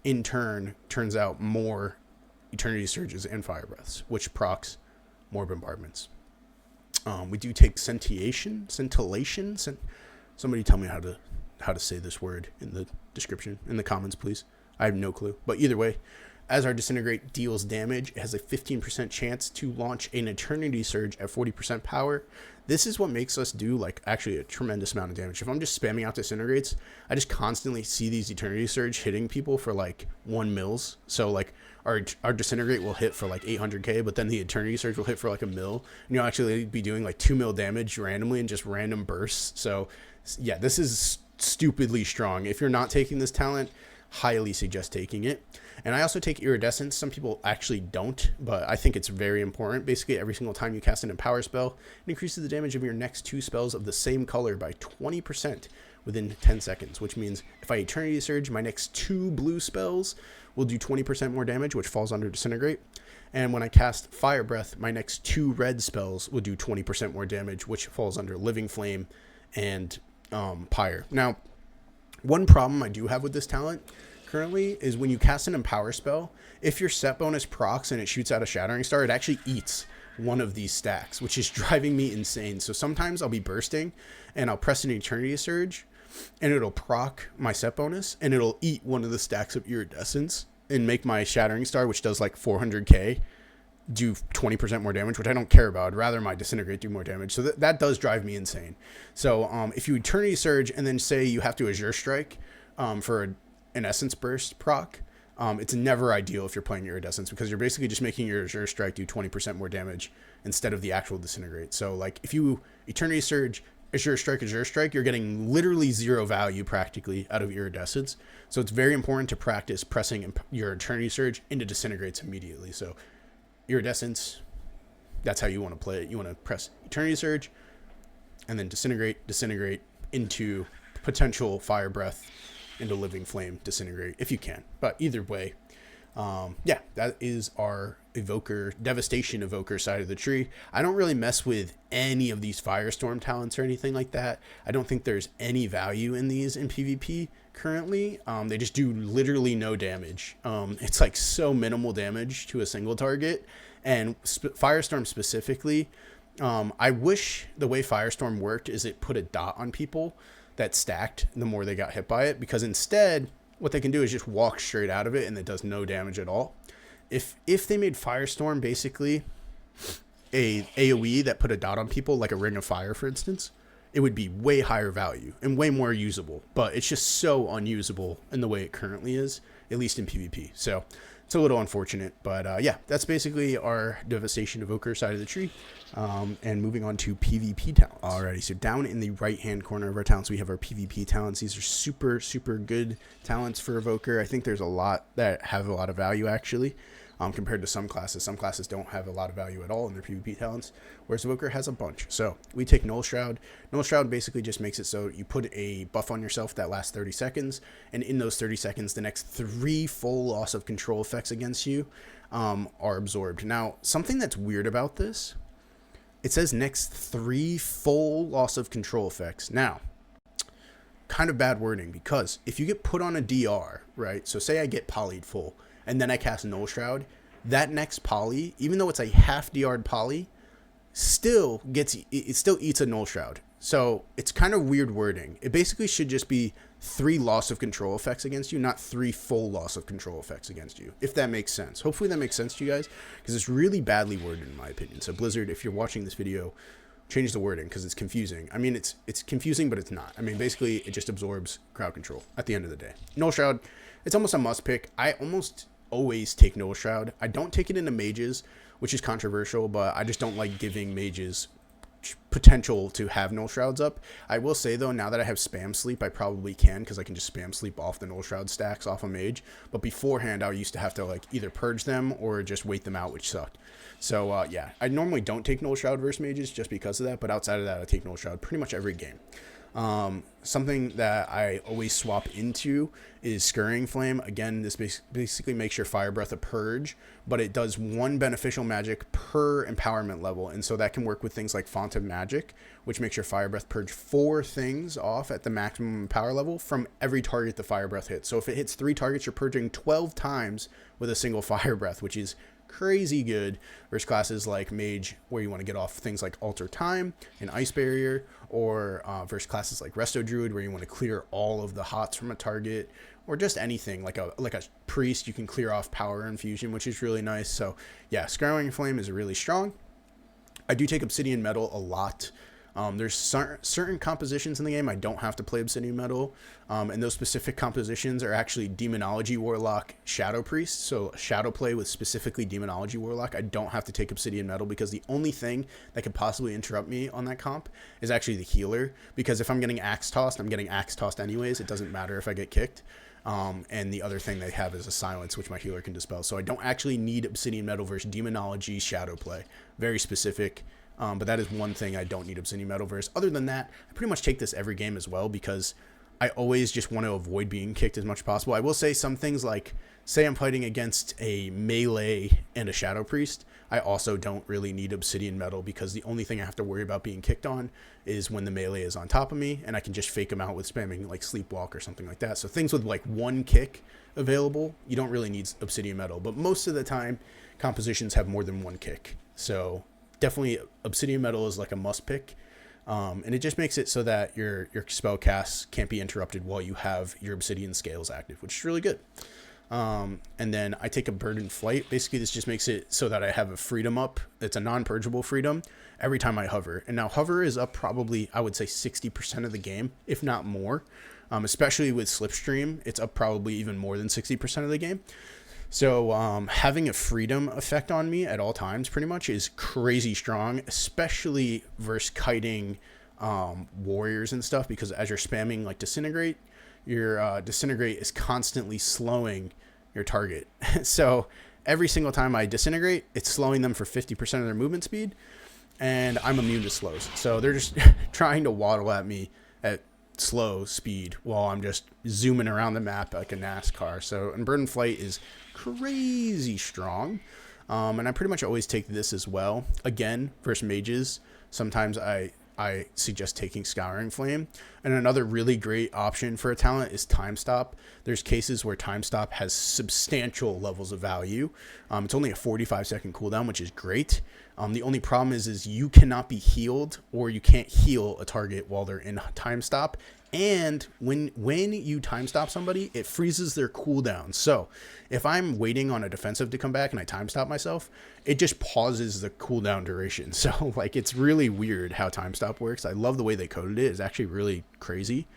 in turn turns out more Eternity Surges and Fire Breaths, which procs more bombardments. We do take Scintillation. Somebody tell me how to say this word in the description, in the comments, please. I have no clue. But either way, as our Disintegrate deals damage, it has a 15% chance to launch an Eternity Surge at 40% power. This is what makes us do, like, actually a tremendous amount of damage. If I'm just spamming out Disintegrates, I just constantly see these Eternity Surge hitting people for like 1 mils. So like our Disintegrate will hit for like 800k, but then the Eternity Surge will hit for like 1 mil. And you'll actually be doing like 2 mil damage randomly in just random bursts. So yeah, this is stupidly strong. If you're not taking this talent, highly suggest taking it. And I also take Iridescence. Some people actually don't, but I think it's very important. Basically, every single time you cast an Empower spell, it increases the damage of your next 2 spells of the same color by 20% within 10 seconds, which means if I Eternity Surge, my next 2 blue spells will do 20% more damage, which falls under Disintegrate. And when I cast Fire Breath, my next 2 red spells will do 20% more damage, which falls under Living Flame and Pyre. Now, one problem I do have with this talent currently is when you cast an Empower spell, if your set bonus procs and it shoots out a Shattering Star, it actually eats one of these stacks, which is driving me insane. So sometimes I'll be bursting and I'll press an Eternity Surge and it'll proc my set bonus and it'll eat one of the stacks of Iridescence and make my Shattering Star, which does like 400k, do 20% more damage, which I don't care about. I'd rather my Disintegrate do more damage. So that does drive me insane. So if you Eternity Surge and then say you have to Azure Strike for an Essence Burst proc, it's never ideal if you're playing Iridescence, because you're basically just making your Azure Strike do 20% more damage instead of the actual Disintegrate. So like if you Eternity Surge, Azure Strike, you're getting literally 0 value practically out of Iridescence. So it's very important to practice pressing your Eternity Surge into Disintegrates immediately. So Iridescence, that's how you want to play it. You want to press Eternity Surge and then Disintegrate into potential Fire Breath, into Living Flame, Disintegrate if you can. But either way, yeah, that is our Evoker, Devastation Evoker side of the tree. I don't really mess with any of these Firestorm talents or anything like that. I don't think there's any value in these in PvP currently. They just do literally no damage. It's like so minimal damage to a single target. And Firestorm specifically, I wish the way Firestorm worked is it put a dot on people that stacked the more they got hit by it, because instead what they can do is just walk straight out of it and it does no damage at all. If they made Firestorm basically a AoE that put a dot on people, like a Ring of Fire for instance, it would be way higher value and way more usable. But it's just so unusable in the way it currently is, at least in PvP. So it's a little unfortunate, but yeah, that's basically our Devastation Evoker side of the tree. And moving on to PvP talents. Alrighty, so down in the right-hand corner of our talents, we have our PvP talents. These are super, super good talents for Evoker. I think there's a lot that have a lot of value, actually, compared to some classes. Some classes don't have a lot of value at all in their PvP talents, whereas Evoker has a bunch. So we take Null Shroud. Null Shroud basically just makes it so you put a buff on yourself that lasts 30 seconds, and in those 30 seconds, the next 3 full loss of control effects against you are absorbed. Now, something that's weird about this, it says next 3 full loss of control effects. Now, kind of bad wording, because if you get put on a DR, right? So say I get polyed full and then I cast Null Shroud, that next poly, even though it's a half DR'd poly, still eats a Null Shroud. So it's kind of weird wording. It basically should just be 3 loss of control effects against you, not 3 full loss of control effects against you, if that makes sense. Hopefully that makes sense to you guys, because it's really badly worded in my opinion. So Blizzard, if you're watching this video, change the wording, because it's confusing. I mean, it's confusing, but it's not. I mean, basically it just absorbs crowd control at the end of the day. Null Shroud, it's almost a must pick. I almost always take Null Shroud. I don't take it into mages, which is controversial, but I just don't like giving mages potential to have Null Shrouds up. I will say though, now that I have spam sleep, I probably can, because I can just spam sleep off the Null Shroud stacks off a mage. But beforehand, I used to have to like either purge them or just wait them out, which sucked. So yeah, I normally don't take Null Shroud versus mages just because of that, but outside of that, I take Null Shroud pretty much every game. Something that I always swap into is Scurrying Flame. Again, this basically makes your Fire Breath a purge, but it does 1 beneficial magic per empowerment level, and so that can work with things like Font of Magic, which makes your Fire Breath purge 4 things off at the maximum power level from every target the Fire Breath hits. So if it hits 3 targets, you're purging 12 times with a single Fire Breath, which is crazy good versus classes like Mage, where you want to get off things like Alter Time and Ice Barrier, or versus classes like Resto Druid, where you want to clear all of the hots from a target, or just anything like a Priest. You can clear off Power Infusion, which is really nice. So yeah, Scouring Flame is really strong. I do take Obsidian Metal a lot. There's certain compositions in the game I don't have to play Obsidian Metal, and those specific compositions are actually Demonology Warlock, Shadow Priest. So Shadow play with specifically Demonology Warlock, I don't have to take Obsidian Metal, because the only thing that could possibly interrupt me on that comp is actually the healer, because if I'm getting Axe Tossed, I'm getting Axe Tossed anyways. It doesn't matter if I get kicked. And the other thing they have is a Silence, which my healer can dispel. So I don't actually need Obsidian Metal versus Demonology Shadow play. Very specific. But that is one thing I don't need Obsidian Metal versus. Other than that, I pretty much take this every game as well, because I always just want to avoid being kicked as much as possible. I will say some things like, say I'm fighting against a melee and a Shadow Priest, I also don't really need Obsidian Metal, because the only thing I have to worry about being kicked on is when the melee is on top of me, and I can just fake them out with spamming like Sleepwalk or something like that. So things with like 1 kick available, you don't really need Obsidian Metal, but most of the time compositions have more than 1 kick. So definitely Obsidian Metal is like a must pick, and it just makes it so that your spell casts can't be interrupted while you have your Obsidian Scales active, which is really good. And then I take a Bird in Flight. Basically, this just makes it so that I have a freedom up. It's a non-purgeable freedom every time I hover. And now hover is up probably, I would say 60% of the game, if not more. Especially with Slipstream, it's up probably even more than 60% of the game. So having a freedom effect on me at all times pretty much is crazy strong, especially versus kiting warriors and stuff, because as you're spamming like Disintegrate, your Disintegrate is constantly slowing your target. So every single time I Disintegrate, it's slowing them for 50% of their movement speed, and I'm immune to slows. So they're just trying to waddle at me at slow speed while I'm just zooming around the map like a NASCAR. So, and Bird in Flight is crazy strong, and I pretty much always take this as well. Again, versus mages, sometimes I suggest taking Scouring Flame. And another really great option for a talent is Time Stop. There's cases where Time Stop has substantial levels of value. It's only a 45-second cooldown, which is great. The only problem is you cannot be healed, or you can't heal a target while they're in Time Stop. And when you Time Stop somebody, it freezes their cooldown. So if I'm waiting on a defensive to come back and I Time Stop myself, it just pauses the cooldown duration. So like, it's really weird how Time Stop works. I love the way they coded it. It's actually really crazy.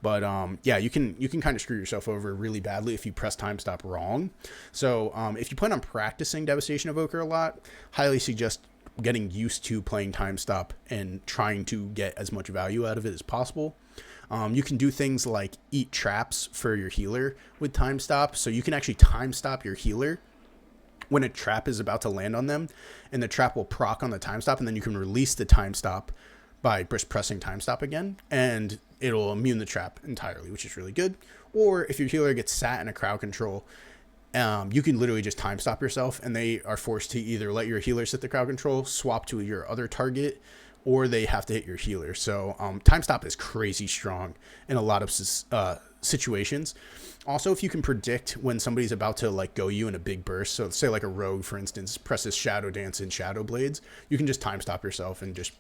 But yeah, you can kind of screw yourself over really badly if you press Time Stop wrong. So if you plan on practicing Devastation Evoker a lot, highly suggest getting used to playing Time Stop and trying to get as much value out of it as possible. You can do things like eat traps for your healer with Time Stop. So you can actually Time Stop your healer when a trap is about to land on them, and the trap will proc on the Time Stop, and then you can release the Time Stop by just pressing Time Stop again, and it'll immune the trap entirely, which is really good. Or if your healer gets sat in a crowd control, you can literally just Time Stop yourself, and they are forced to either let your healer sit the crowd control, swap to your other target, or they have to hit your healer. So time stop is crazy strong in a lot of situations. Also, if you can predict when somebody's about to like go you in a big burst, so say like a rogue, for instance, presses Shadow Dance and Shadow Blades, you can just time stop yourself and just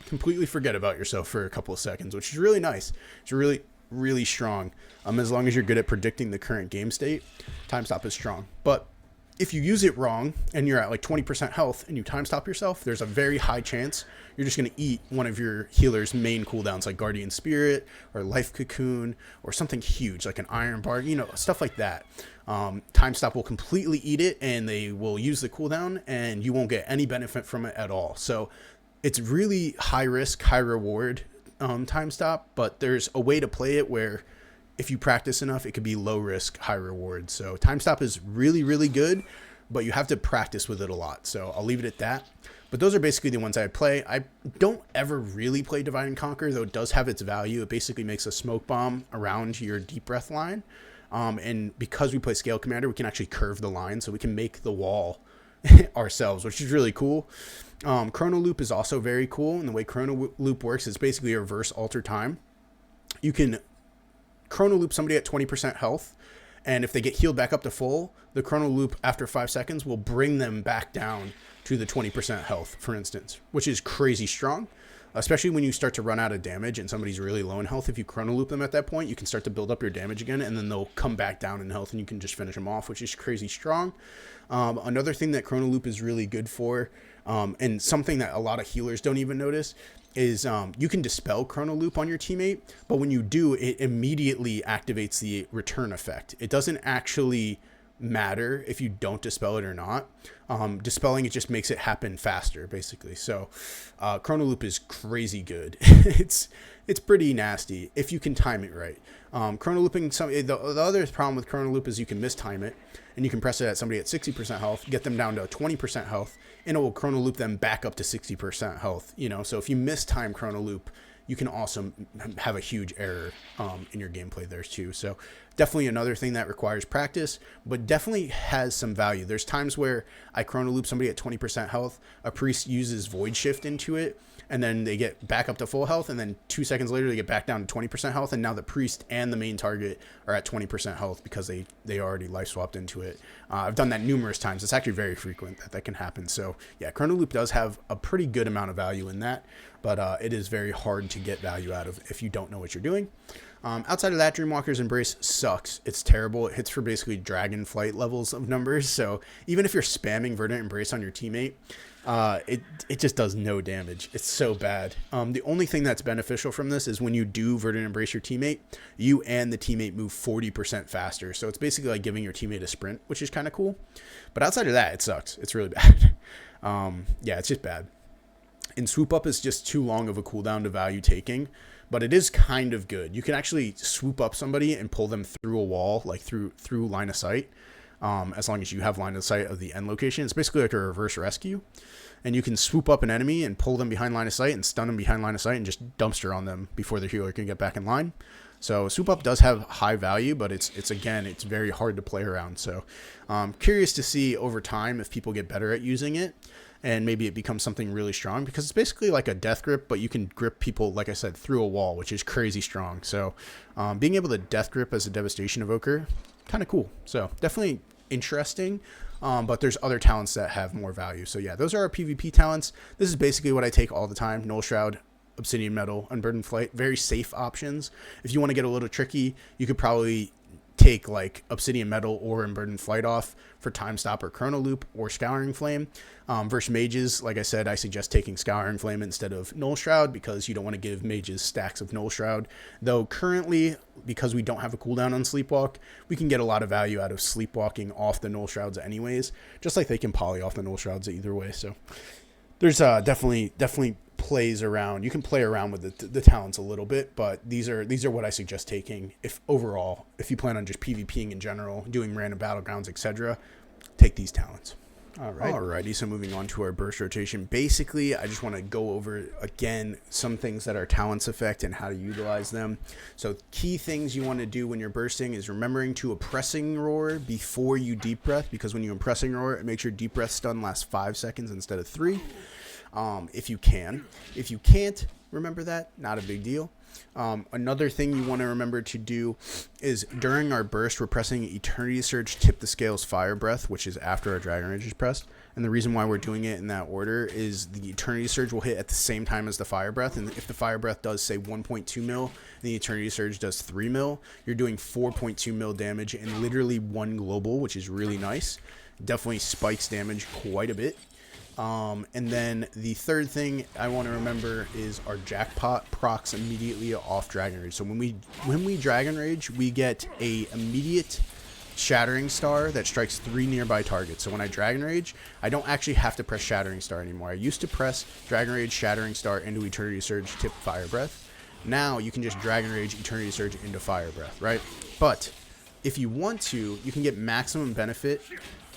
completely forget about yourself for a couple of seconds, which is really nice. It's really strong. As long as you're good at predicting the current game state, time stop is strong. But if you use it wrong and you're at like 20% health and you time stop yourself, there's a very high chance you're just going to eat one of your healer's main cooldowns, like Guardian Spirit or Life Cocoon or something huge like an Iron Bar, you know, stuff like that. Time stop will completely eat it and they will use the cooldown and you won't get any benefit from it at all. So it's really high risk, high reward time stop, but there's a way to play it where if you practice enough, it could be low risk, high reward. So time stop is really good, but you have to practice with it a lot. So I'll leave it at that. But those are basically the ones I play. I don't ever really play Divide and Conquer, though it does have its value. It basically makes a smoke bomb around your deep breath line. And because we play Scalecommander, we can actually curve the line, so we can make the wall ourselves, which is really cool. Chrono Loop is also very cool. And the way Chrono Loop works is basically a reverse alter time. You can Chrono Loop somebody at 20% health, and if they get healed back up to full, the Chrono Loop after 5 seconds will bring them back down to the 20% health, for instance, which is crazy strong, especially when you start to run out of damage and somebody's really low in health. If you Chrono Loop them at that point, you can start to build up your damage again, and then they'll come back down in health and you can just finish them off, which is crazy strong. Another thing that Chrono Loop is really good for, and something that a lot of healers don't even notice, is you can dispel Chrono Loop on your teammate, but when you do, it immediately activates the return effect. It doesn't actually matter if you don't dispel it or not. Dispelling it just makes it happen faster, basically. So Chrono Loop is crazy good. It's pretty nasty if you can time it right. Chrono Looping, the other problem with Chrono Loop is you can mistime it, and you can press it at somebody at 60% health, get them down to 20% health, and it will Chrono Loop them back up to 60% health. You know, so if you mistime Chrono Loop, you can also have a huge error in your gameplay there too. So definitely another thing that requires practice, but definitely has some value. There's times where I Chrono Loop somebody at 20% health, a priest uses Void Shift into it, and then they get back up to full health, and then 2 seconds later they get back down to 20% health, and now the priest and the main target are at 20% health because they already life swapped into it. I've done that numerous times. It's actually very frequent that can happen. So yeah, Chrono Loop does have a pretty good amount of value in that, but it is very hard to get value out of if you don't know what you're doing. Outside of that, Dreamwalker's Embrace sucks. It's terrible. It hits for basically Dragon Flight levels of numbers. So even if you're spamming Verdant Embrace on your teammate, it just does no damage. It's so bad. The only thing that's beneficial from this is when you do Verdant Embrace your teammate, you and the teammate move 40% faster. So it's basically like giving your teammate a sprint, which is kind of cool. But outside of that, it sucks. It's really bad. Yeah, it's just bad. And Swoop Up is just too long of a cooldown to value taking, but it is kind of good. You can actually swoop up somebody and pull them through a wall, like through line of sight, as long as you have line of sight of the end location. It's basically like a reverse rescue, and you can swoop up an enemy and pull them behind line of sight and stun them behind line of sight and just dumpster on them before the healer can get back in line. So Swoop Up does have high value, but it's very hard to play around. So curious to see over time if people get better at using it, and maybe it becomes something really strong, because it's basically like a death grip, but you can grip people, like I said, through a wall, which is crazy strong. So being able to death grip as a Devastation Evoker, kind of cool. So definitely interesting, but there's other talents that have more value. So yeah, those are our PvP talents. This is basically what I take all the time: Null Shroud, Obsidian Metal, Unburdened Flight. Very safe options. If you want to get a little tricky, you could probably take like Obsidian Metal or Unburdened Flight off for Time Stop or Chrono Loop or Scouring Flame. Versus mages, like I said, I suggest taking Scouring Flame instead of Null Shroud, because you don't want to give mages stacks of Null Shroud. Though currently, because we don't have a cooldown on Sleepwalk, we can get a lot of value out of Sleepwalking off the Null Shrouds anyways, just like they can poly off the Null Shrouds either way. So there's definitely plays around. You can play around with the talents a little bit, but these are what I suggest taking if you plan on just PvPing in general, doing random battlegrounds, etc. Take these talents. Alrighty, so moving on to our burst rotation. Basically, I just want to go over again some things that our talents affect and how to utilize them. So key things you want to do when you're bursting is remembering to oppressing roar before you deep breath, because when you oppressing roar, it makes your deep breath stun last 5 seconds instead of 3. if you can. If you can't remember that, not a big deal. Another thing you want to remember to do is during our burst, we're pressing Eternity Surge, Tip the Scales, Fire Breath, which is after our Dragonrage is pressed. And the reason why we're doing it in that order is the Eternity Surge will hit at the same time as the Fire Breath. And if the Fire Breath does, say, 1.2 mil, and the Eternity Surge does 3 mil, you're doing 4.2 mil damage and literally 1 global, which is really nice. Definitely spikes damage quite a bit. And then the third thing I want to remember is our jackpot procs immediately off Dragonrage. So when we Dragonrage, we get a immediate Shattering Star that strikes 3 nearby targets. So when I Dragonrage, I don't actually have to press Shattering Star anymore. I used to press Dragonrage, Shattering Star into Eternity Surge, Tip, Fire Breath. Now you can just Dragonrage, Eternity Surge into Fire Breath, right? But if you want to, you can get maximum benefit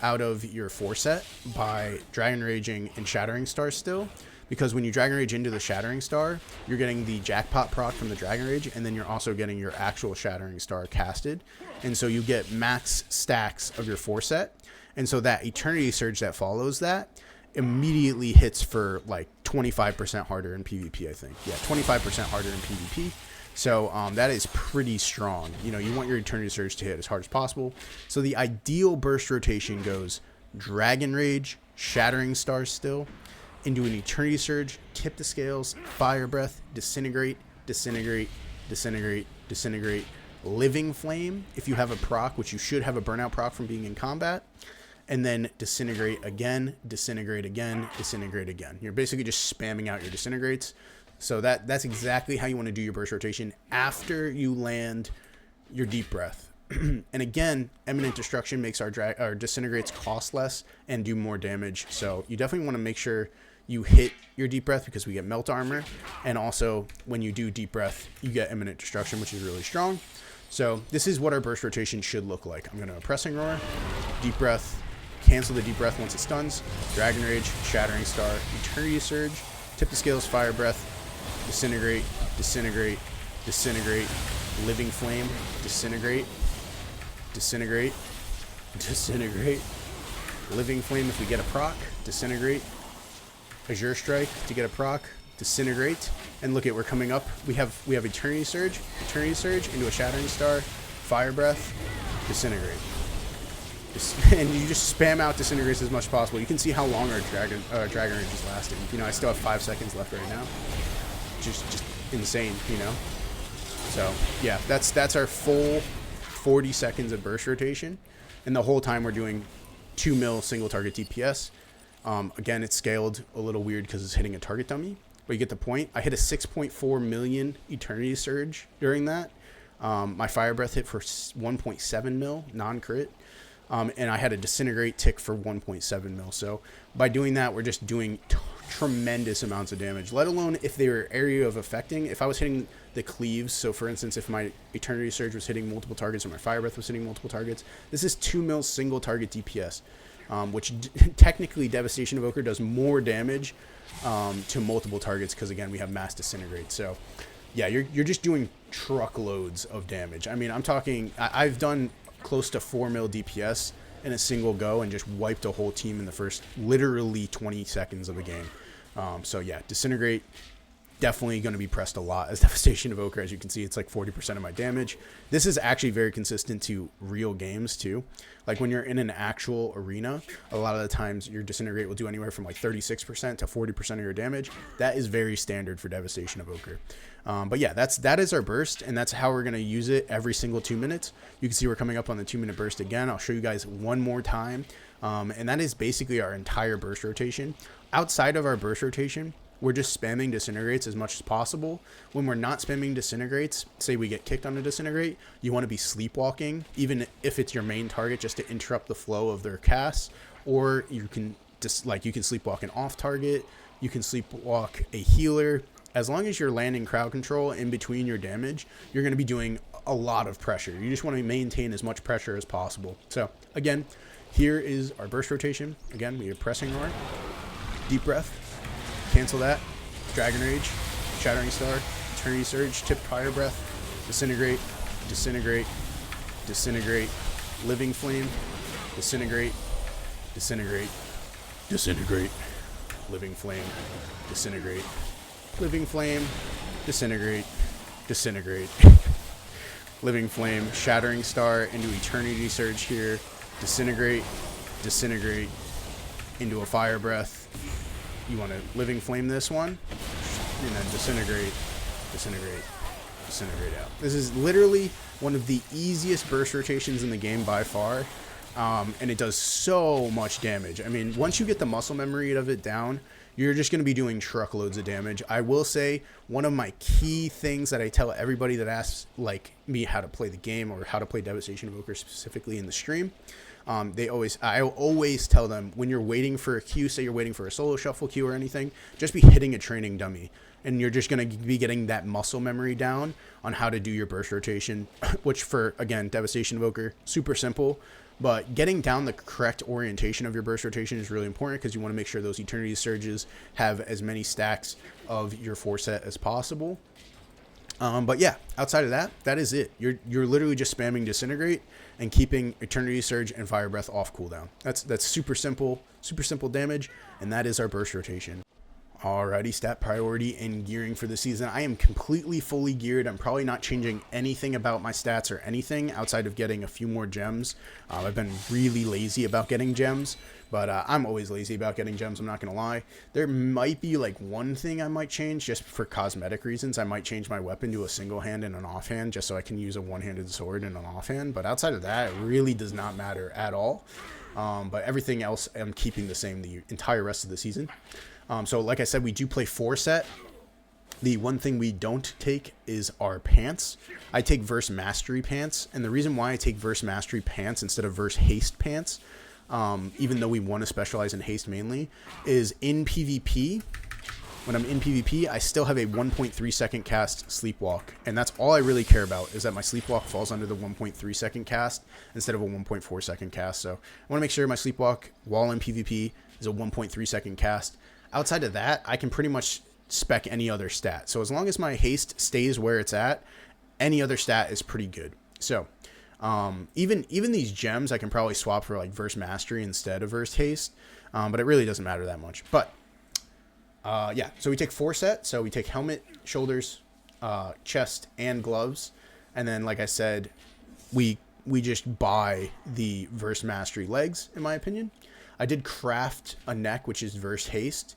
out of your 4-set by Dragonraging and Shattering Star still, because when you Dragonrage into the Shattering Star, you're getting the jackpot proc from the Dragonrage, and then you're also getting your actual Shattering Star casted, and so you get max stacks of your 4-set, and so that Eternity Surge that follows that immediately hits for like 25% harder in PvP, I think. Yeah, 25% harder in PvP. So that is pretty strong. You know, you want your Eternity Surge to hit as hard as possible. So the ideal burst rotation goes Dragonrage, Shattering Star still, into an Eternity Surge, Tip the Scales, Fire Breath, Disintegrate, Disintegrate, Disintegrate, Disintegrate, Living Flame, if you have a proc, which you should have a burnout proc from being in combat, and then Disintegrate again, Disintegrate again, Disintegrate again. You're basically just spamming out your Disintegrates. So that's exactly how you want to do your burst rotation after you land your Deep Breath. And again, Imminent Destruction makes our Disintegrates cost less and do more damage. So you definitely want to make sure you hit your Deep Breath because we get Melt Armor. And also, when you do Deep Breath, you get Imminent Destruction, which is really strong. So this is what our burst rotation should look like. I'm going to Oppressing Roar, Deep Breath, cancel the Deep Breath once it stuns, Dragonrage, Shattering Star, Eternity Surge, Tip the Scales, Fire Breath, Disintegrate, Disintegrate, Disintegrate, Living Flame, Disintegrate, Disintegrate, Disintegrate, Living Flame if we get a proc, Disintegrate, Azure Strike to get a proc, Disintegrate, and look at, we're coming up, we have Eternity Surge into a Shattering Star, Fire Breath, Disintegrate. And you just spam out Disintegrates as much as possible. You can see how long our Dragonrage is lasting. You know, I still have 5 seconds left right now. Just insane, you know. So yeah, that's our full 40 seconds of burst rotation, and the whole time we're doing 2 mil single target DPS. Again, it's scaled a little weird because it's hitting a target dummy, but you get the point. I hit a 6.4 million Eternity Surge during that. My Fire Breath hit for 1.7 mil non-crit. And I had a Disintegrate tick for 1.7 mil. So by doing that, we're just doing tremendous amounts of damage, let alone if they were area of affecting. If I was hitting the cleaves, so for instance, if my Eternity Surge was hitting multiple targets or my Fire Breath was hitting multiple targets, this is 2 mil single target DPS, which technically Devastation Evoker does more damage to multiple targets because, again, we have mass Disintegrate. So yeah, you're just doing truckloads of damage. I mean, I'm talking, I've done close to 4 mil DPS in a single go and just wiped a whole team in the first literally 20 seconds of the game. So yeah, Disintegrate definitely going to be pressed a lot as Devastation Evoker. As you can see, it's like 40% of my damage. This is actually very consistent to real games too. Like when you're in an actual arena, a lot of the times your Disintegrate will do anywhere from like 36% to 40% of your damage. That is very standard for Devastation Evoker. But yeah, that is our burst, and that's how we're going to use it every single 2 minutes. You can see we're coming up on the 2-minute burst again. I'll show you guys one more time. And that is basically our entire burst rotation. Outside of our burst rotation, we're just spamming Disintegrates as much as possible. When we're not spamming Disintegrates, say we get kicked on a Disintegrate, you want to be sleepwalking, even if it's your main target, just to interrupt the flow of their casts. Or you can just you can sleepwalk an off target, you can sleepwalk a healer. As long as you're landing crowd control in between your damage, you're going to be doing a lot of pressure. You just want to maintain as much pressure as possible. So again, here is our burst rotation. Again, we have Pressing Roar, Deep Breath, cancel that, Dragonrage, Shattering Star, Eternity Surge, Tip Fire Breath, Disintegrate, Disintegrate, Disintegrate, Living Flame, Disintegrate, Disintegrate, Disintegrate, Living Flame, Disintegrate, Living Flame, Disintegrate, Disintegrate, Living Flame, Shattering Star into Eternity Surge here, Disintegrate, Disintegrate, into a Fire Breath. You want to Living Flame this one, and then Disintegrate, Disintegrate, Disintegrate out. This is literally one of the easiest burst rotations in the game by far, and it does so much damage. I mean, once you get the muscle memory of it down, you're just going to be doing truckloads of damage. I will say one of my key things that I tell everybody that asks like me how to play the game or how to play Devastation Evoker specifically in the stream, I always tell them when you're waiting for a queue, say you're waiting for a solo shuffle queue or anything, just be hitting a training dummy. And you're just going to be getting that muscle memory down on how to do your burst rotation, which for, again, Devastation Evoker, super simple. But getting down the correct orientation of your burst rotation is really important because you want to make sure those Eternity Surges have as many stacks of your 4-set as possible. But yeah, outside of that, that is it. You're literally just spamming Disintegrate and keeping Eternity Surge and Fire Breath off cooldown. That's super simple damage, and that is our burst rotation. Alrighty, stat priority and gearing for the season. I am completely fully geared. I'm probably not changing anything about my stats or anything outside of getting a few more gems. I've been really lazy about getting gems, but I'm always lazy about getting gems, I'm not going to lie. There might be like one thing I might change just for cosmetic reasons. I might change my weapon to a single hand and an offhand just so I can use a one-handed sword and an offhand. But outside of that, it really does not matter at all. But everything else I'm keeping the same the entire rest of the season. So like I said, we do play 4-set. The one thing we don't take is our pants. I take Verse Mastery pants, and the reason why I take Verse Mastery pants instead of Verse Haste pants, even though we want to specialize in haste mainly, is in PvP. When I'm in PvP, I still have a 1.3 second cast Sleepwalk, and that's all I really care about, is that my Sleepwalk falls under the 1.3 second cast instead of a 1.4 second cast. So I want to make sure my Sleepwalk while in PvP is a 1.3 second cast. Outside of that, I can pretty much spec any other stat. So as long as my haste stays where it's at, any other stat is pretty good. So even these gems I can probably swap for like Verse Mastery instead of Verse Haste, but it really doesn't matter that much. But yeah, so we take 4-set. So we take helmet, shoulders, chest, and gloves. And then, like I said, we just buy the Verse Mastery legs, in my opinion. I did craft a neck, which is Verse Haste,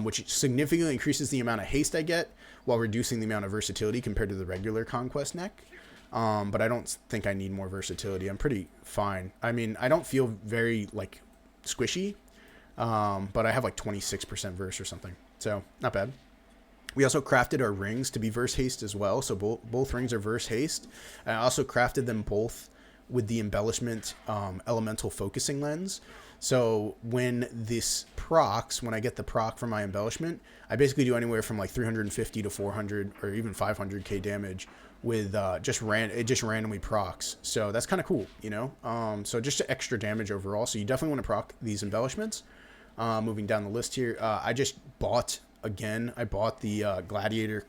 which significantly increases the amount of haste I get while reducing the amount of versatility compared to the regular Conquest neck. But I don't think I need more versatility. I'm pretty fine. I mean, I don't feel very, like, squishy, but I have, like, 26% verse or something. So, not bad. We also crafted our rings to be Verse Haste as well. So, both rings are Verse Haste. I also crafted them both with the embellishment elemental focusing lens. So when this procs, when I get the proc from my embellishment, I basically do anywhere from like 350 to 400 or even 500k damage with it just randomly procs. So that's kind of cool, you know. So just extra damage overall. So you definitely want to proc these embellishments. Moving down the list here, I just bought again. I bought the Gladiator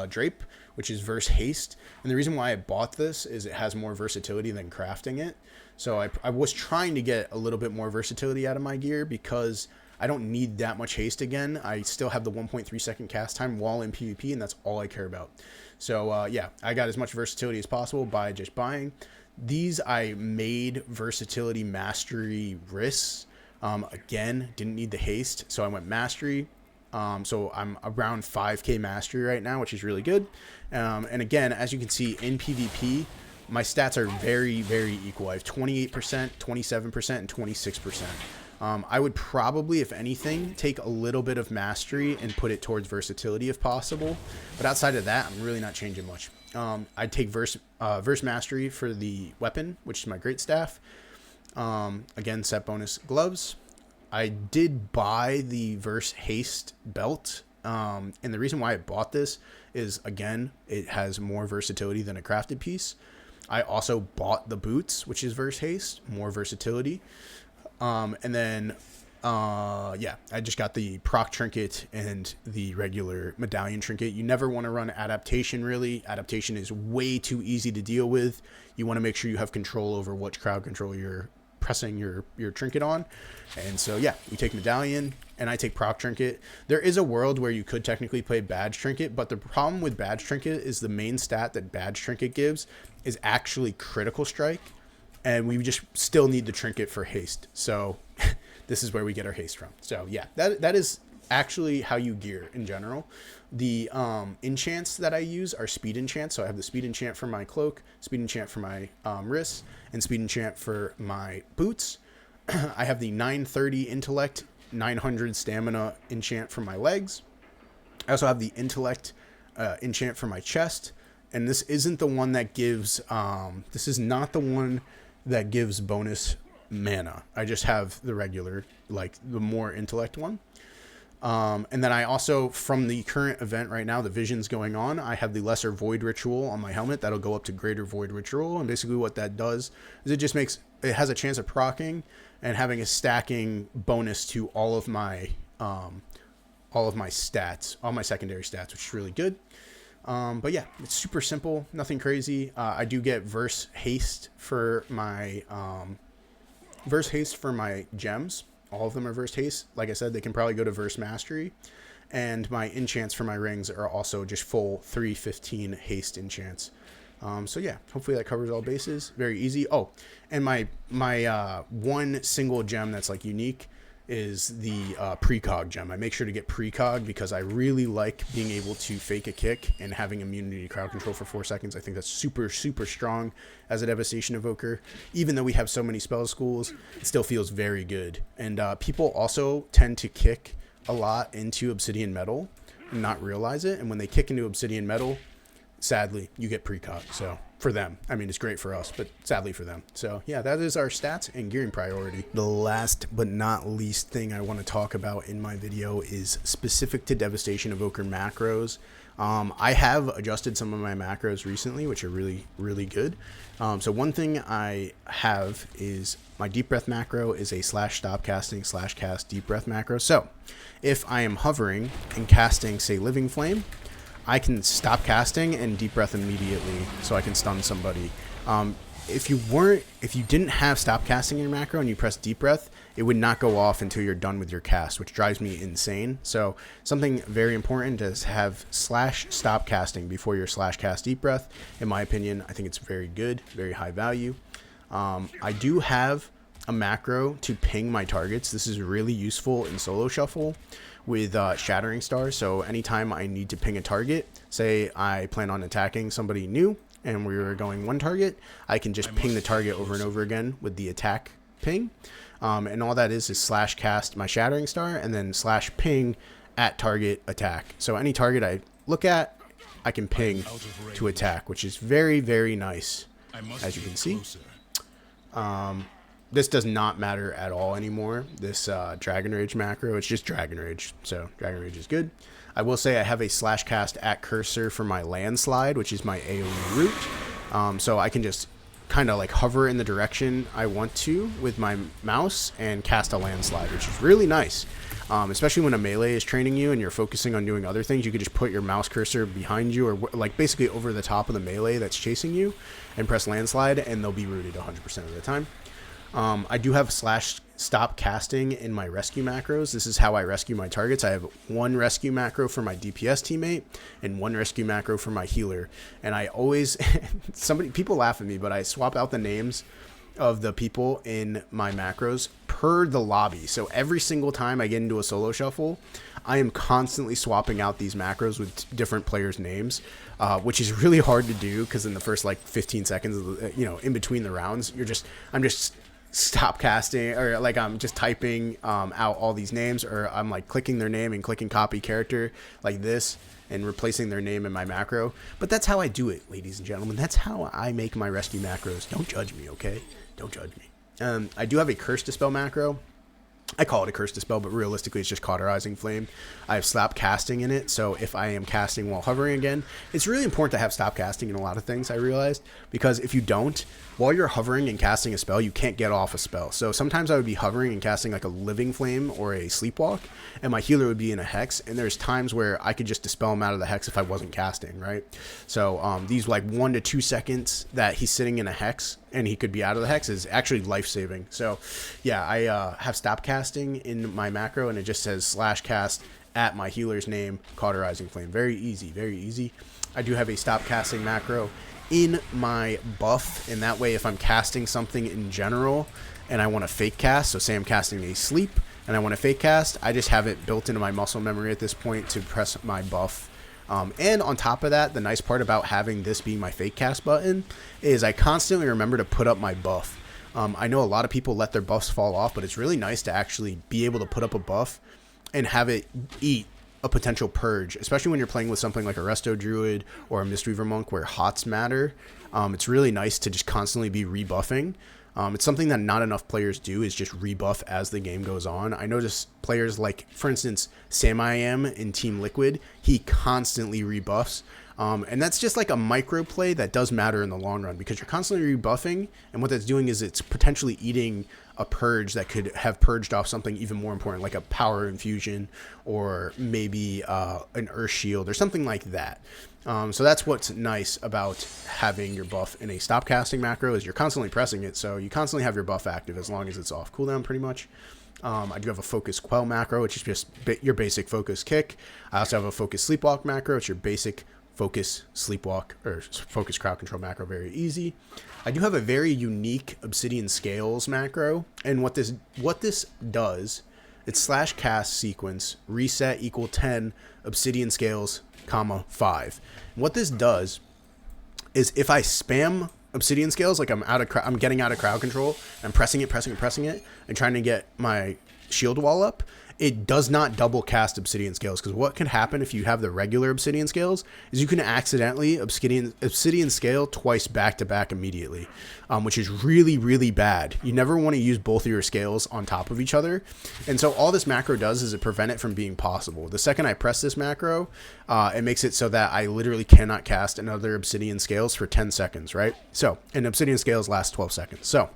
drape, which is Verse Haste, and the reason why I bought this is it has more versatility than crafting it. So I was trying to get a little bit more versatility out of my gear because I don't need that much haste again. I still have the 1.3 second cast time while in PvP, and that's all I care about. So yeah, I got as much versatility as possible by just buying. These I made versatility mastery wrists. Again, didn't need the haste, so I went mastery. So I'm around 5k mastery right now, which is really good. And again, as you can see in PvP, my stats are very, very equal. I have 28%, 27%, and 26%. I would probably, if anything, take a little bit of mastery and put it towards versatility if possible. But outside of that, I'm really not changing much. I'd take verse mastery for the weapon, which is my great staff. Again, set bonus gloves. I did buy the Verse Haste belt. And the reason why I bought this is, again, it has more versatility than a crafted piece. I also bought the boots, which is Verse Haste, more versatility. And then, yeah, I just got the proc trinket and the regular medallion trinket. You never want to run adaptation, really. Adaptation is way too easy to deal with. You want to make sure you have control over which crowd control you're pressing your trinket on. And so, yeah, we take medallion, and I take proc trinket. There is a world where you could technically play badge trinket, but the problem with badge trinket is the main stat that badge trinket gives is actually critical strike, and we just still need the trinket for haste. So this is where we get our haste from. So yeah, that is actually how you gear in general. The enchants that I use are speed enchants. So I have the speed enchant for my cloak, speed enchant for my wrists, and speed enchant for my boots. I have the 930 intellect, 900 stamina enchant for my legs. I also have the intellect enchant for my chest. And this isn't the one that gives, this is not the one that gives bonus mana. I just have the regular, like the more intellect one. And then I also, from the current event right now, the vision's going on, I have the lesser void ritual on my helmet. That'll go up to greater void ritual. And basically what that does is it just makes, it has a chance of proccing and having a stacking bonus to all of my stats, all my secondary stats, which is really good. But yeah, it's super simple, nothing crazy. I do get verse haste for my gems. All of them are verse haste. Like I said, they can probably go to verse mastery. And my enchants for my rings are also just full 315 haste enchants. So yeah, hopefully that covers all bases. Very easy. Oh, and my one single gem that's like unique is the precog gem. I make sure to get precog because I really like being able to fake a kick and having immunity to crowd control for 4 seconds. I think that's super, super strong as a Devastation Evoker. Even though we have so many spell schools, it still feels very good. And people also tend to kick a lot into Obsidian Metal and not realize it. And when they kick into Obsidian Metal, sadly, you get precog. So for them, I mean, it's great for us, but sadly for them. So yeah, that is our stats and gearing priority. The last but not least thing I want to talk about in my video is specific to Devastation Evoker macros. I have adjusted some of my macros recently, which are really, really good. So one thing I have is my deep breath macro is a /stop casting /cast deep breath macro. So if I am hovering and casting, say, Living Flame, I can stop casting and deep breath immediately so I can stun somebody. If you didn't have stop casting in your macro and you press deep breath, it would not go off until you're done with your cast, which drives me insane. So something very important is have /stop casting before your /cast deep breath. In my opinion, I think it's very good, very high value. I do have a macro to ping my targets. This is really useful in solo shuffle with Shattering Star. So anytime I need to ping a target, say I plan on attacking somebody new and we were going one target, I can just ping the target over and over again with the attack ping. And all that is /cast my Shattering Star and then /ping at target attack. So any target I look at, I can ping to attack, which is very, very nice, as you can see. This does not matter at all anymore, this Dragonrage macro. It's just Dragonrage, so Dragonrage is good. I will say I have a /cast at cursor for my landslide, which is my AoE route. So I can just kind of like hover in the direction I want to with my mouse and cast a landslide, which is really nice. Especially when a melee is training you and you're focusing on doing other things, you could just put your mouse cursor behind you or like basically over the top of the melee that's chasing you and press landslide and they'll be rooted 100% of the time. I do have /stop casting in my rescue macros. This is how I rescue my targets. I have one rescue macro for my DPS teammate and one rescue macro for my healer. And I always, people laugh at me, but I swap out the names of the people in my macros per the lobby. So every single time I get into a solo shuffle, I am constantly swapping out these macros with different players' names, which is really hard to do because in the first like 15 seconds, in between the rounds, I'm just stop casting or like I'm just typing out all these names, or I'm like clicking their name and clicking copy character like this and replacing their name in my macro. But that's how I do it, ladies and gentlemen. That's how I make my rescue macros. Don't judge me, okay? Don't judge me. I do have a Curse Dispel macro. I call it a Curse Dispel, but realistically it's just Cauterizing Flame. I have Stop Casting in it, so if I am casting while hovering again, it's really important to have Stop Casting in a lot of things, I realized, because if you don't, while you're hovering and casting a spell, you can't get off a spell. So sometimes I would be hovering and casting like a Living Flame or a Sleepwalk, and my healer would be in a Hex, and there's times where I could just dispel him out of the Hex if I wasn't casting, right? So these like 1 to 2 seconds that he's sitting in a Hex and he could be out of the hex is actually life-saving. So yeah, I have stop casting in my macro, and it just says /cast at my healer's name, Cauterizing Flame. Very easy, very easy. I do have a stop casting macro in my buff, and that way if I'm casting something in general and I want to fake cast, so say I'm casting a sleep and I want to fake cast, I just have it built into my muscle memory at this point to press my buff. And on top of that, the nice part about having this being my fake cast button is I constantly remember to put up my buff. I know a lot of people let their buffs fall off, but it's really nice to actually be able to put up a buff and have it eat a potential purge, especially when you're playing with something like a Resto Druid or a Mistweaver Monk where hots matter. It's really nice to just constantly be rebuffing. It's something that not enough players do, is just rebuff as the game goes on. I notice players like, for instance, Sam-I-Am in Team Liquid, he constantly rebuffs. And that's just like a micro play that does matter in the long run, because you're constantly rebuffing, and what that's doing is it's potentially eating a purge that could have purged off something even more important, like a power infusion or maybe an earth shield or something like that. So that's what's nice about having your buff in a stop casting macro, is you're constantly pressing it, so you constantly have your buff active as long as it's off cooldown pretty much. I do have a focus quell macro, which is just your basic focus kick. I also have a focus sleepwalk macro. It's your basic focus sleepwalk or focus crowd control macro. Very easy. I do have a very unique obsidian scales macro, and what this does, it's /cast sequence reset equal 10 obsidian scales, comma 5. And what this does is if I spam obsidian scales, like I'm getting out of crowd control, I'm pressing it and trying to get my shield wall up, it does not double cast obsidian scales, because what can happen if you have the regular obsidian scales is you can accidentally obsidian scale twice back to back immediately, which is really, really bad. You never want to use both of your scales on top of each other. And so all this macro does is it prevent it from being possible. The second I press this macro, it makes it so that I literally cannot cast another obsidian scales for 10 seconds, right? So, and obsidian scales last 12 seconds. So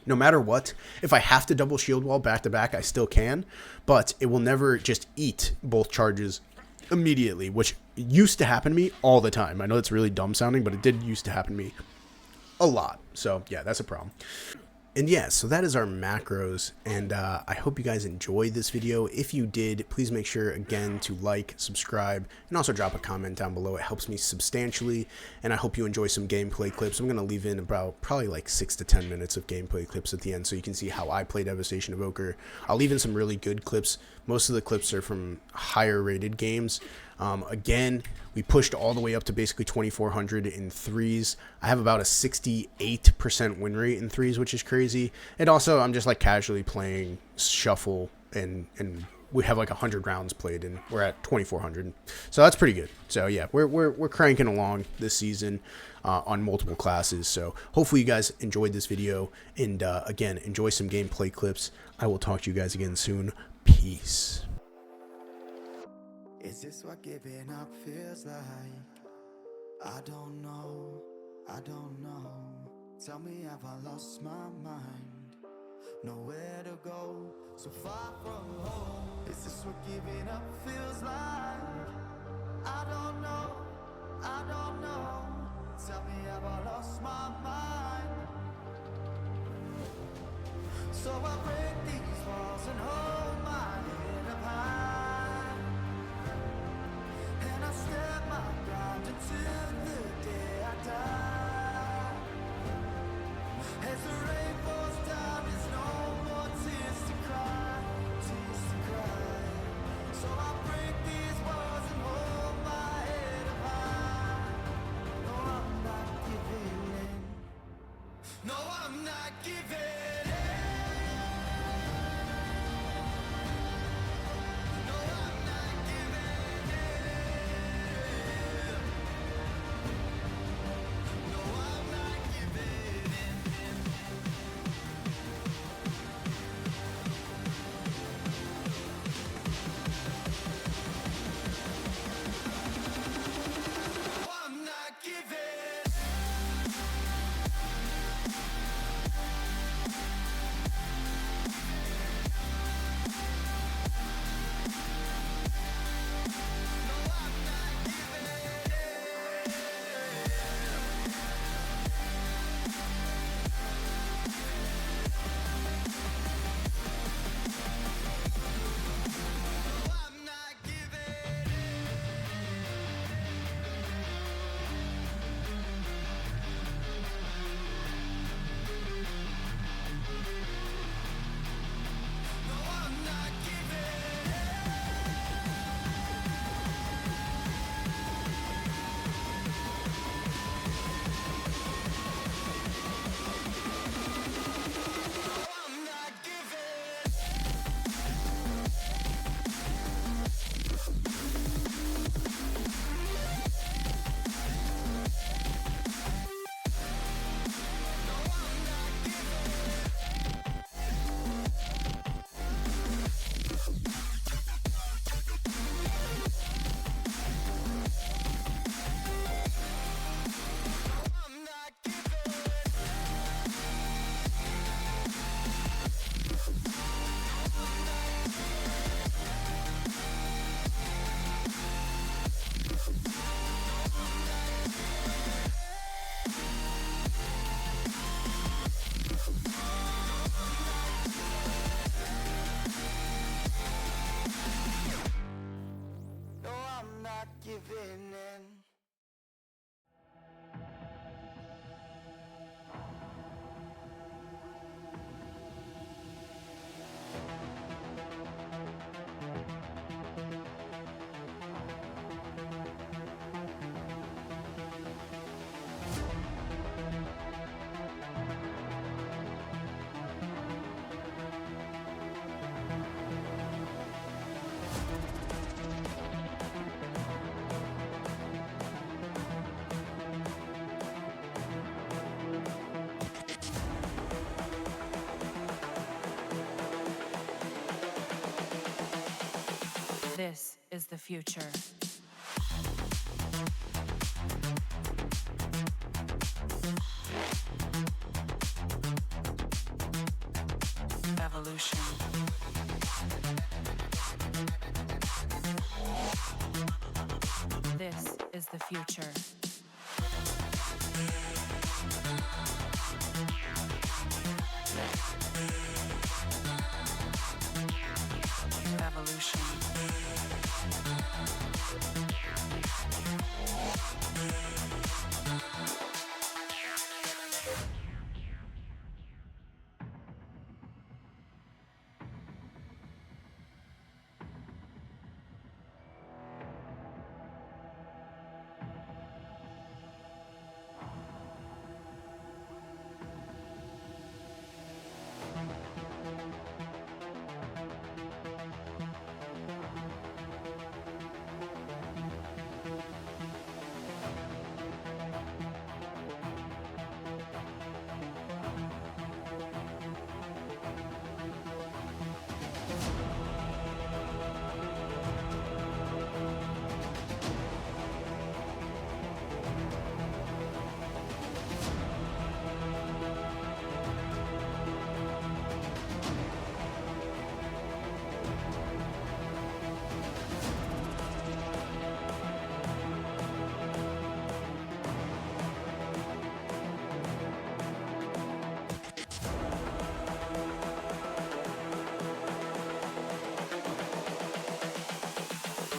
no matter what, if I have to double shield wall back to back, I still can, but it will never just eat both charges immediately, which used to happen to me all the time. I know it's really dumb sounding, but it did used to happen to me a lot. So yeah, that's a problem. And yeah, so that is our macros, and I hope you guys enjoyed this video. If you did, please make sure, again, to like, subscribe, and also drop a comment down below. It helps me substantially, and I hope you enjoy some gameplay clips. I'm going to leave in about probably like 6 to 10 minutes of gameplay clips at the end so you can see how I play Devastation Evoker. I'll leave in some really good clips. Most of the clips are from higher rated games. Again, we pushed all the way up to basically 2,400 in threes. I have about a 68% win rate in threes, which is crazy. And also, I'm just like casually playing shuffle, and we have like 100 rounds played, and we're at 2,400. So that's pretty good. So yeah, we're cranking along this season on multiple classes. So hopefully you guys enjoyed this video, and again, enjoy some gameplay clips. I will talk to you guys again soon. Peace. Is this what giving up feels like? I don't know, I don't know. Tell me, have I lost my mind? Nowhere to go, so far from home. Is this what giving up feels like? I don't know, I don't know. Tell me, have I lost my mind? So I break these walls and hold my head up high, and I step my ground until the day I die. As the rain falls down, there's no more tears to cry, tears to cry. So I break these walls and hold my head up high. No, I'm not giving in. No, I'm not giving in. This is the future. Evolution. This is the future. Evolution.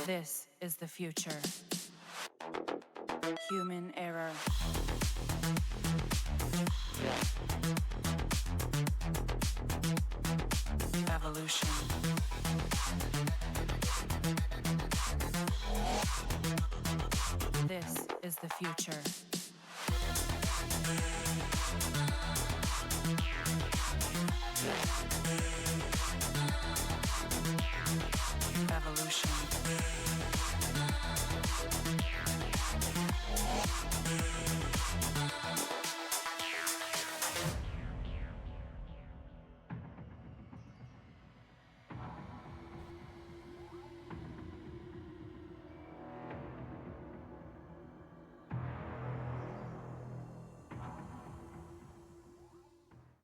This is the future. Human error. Evolution. This is the future.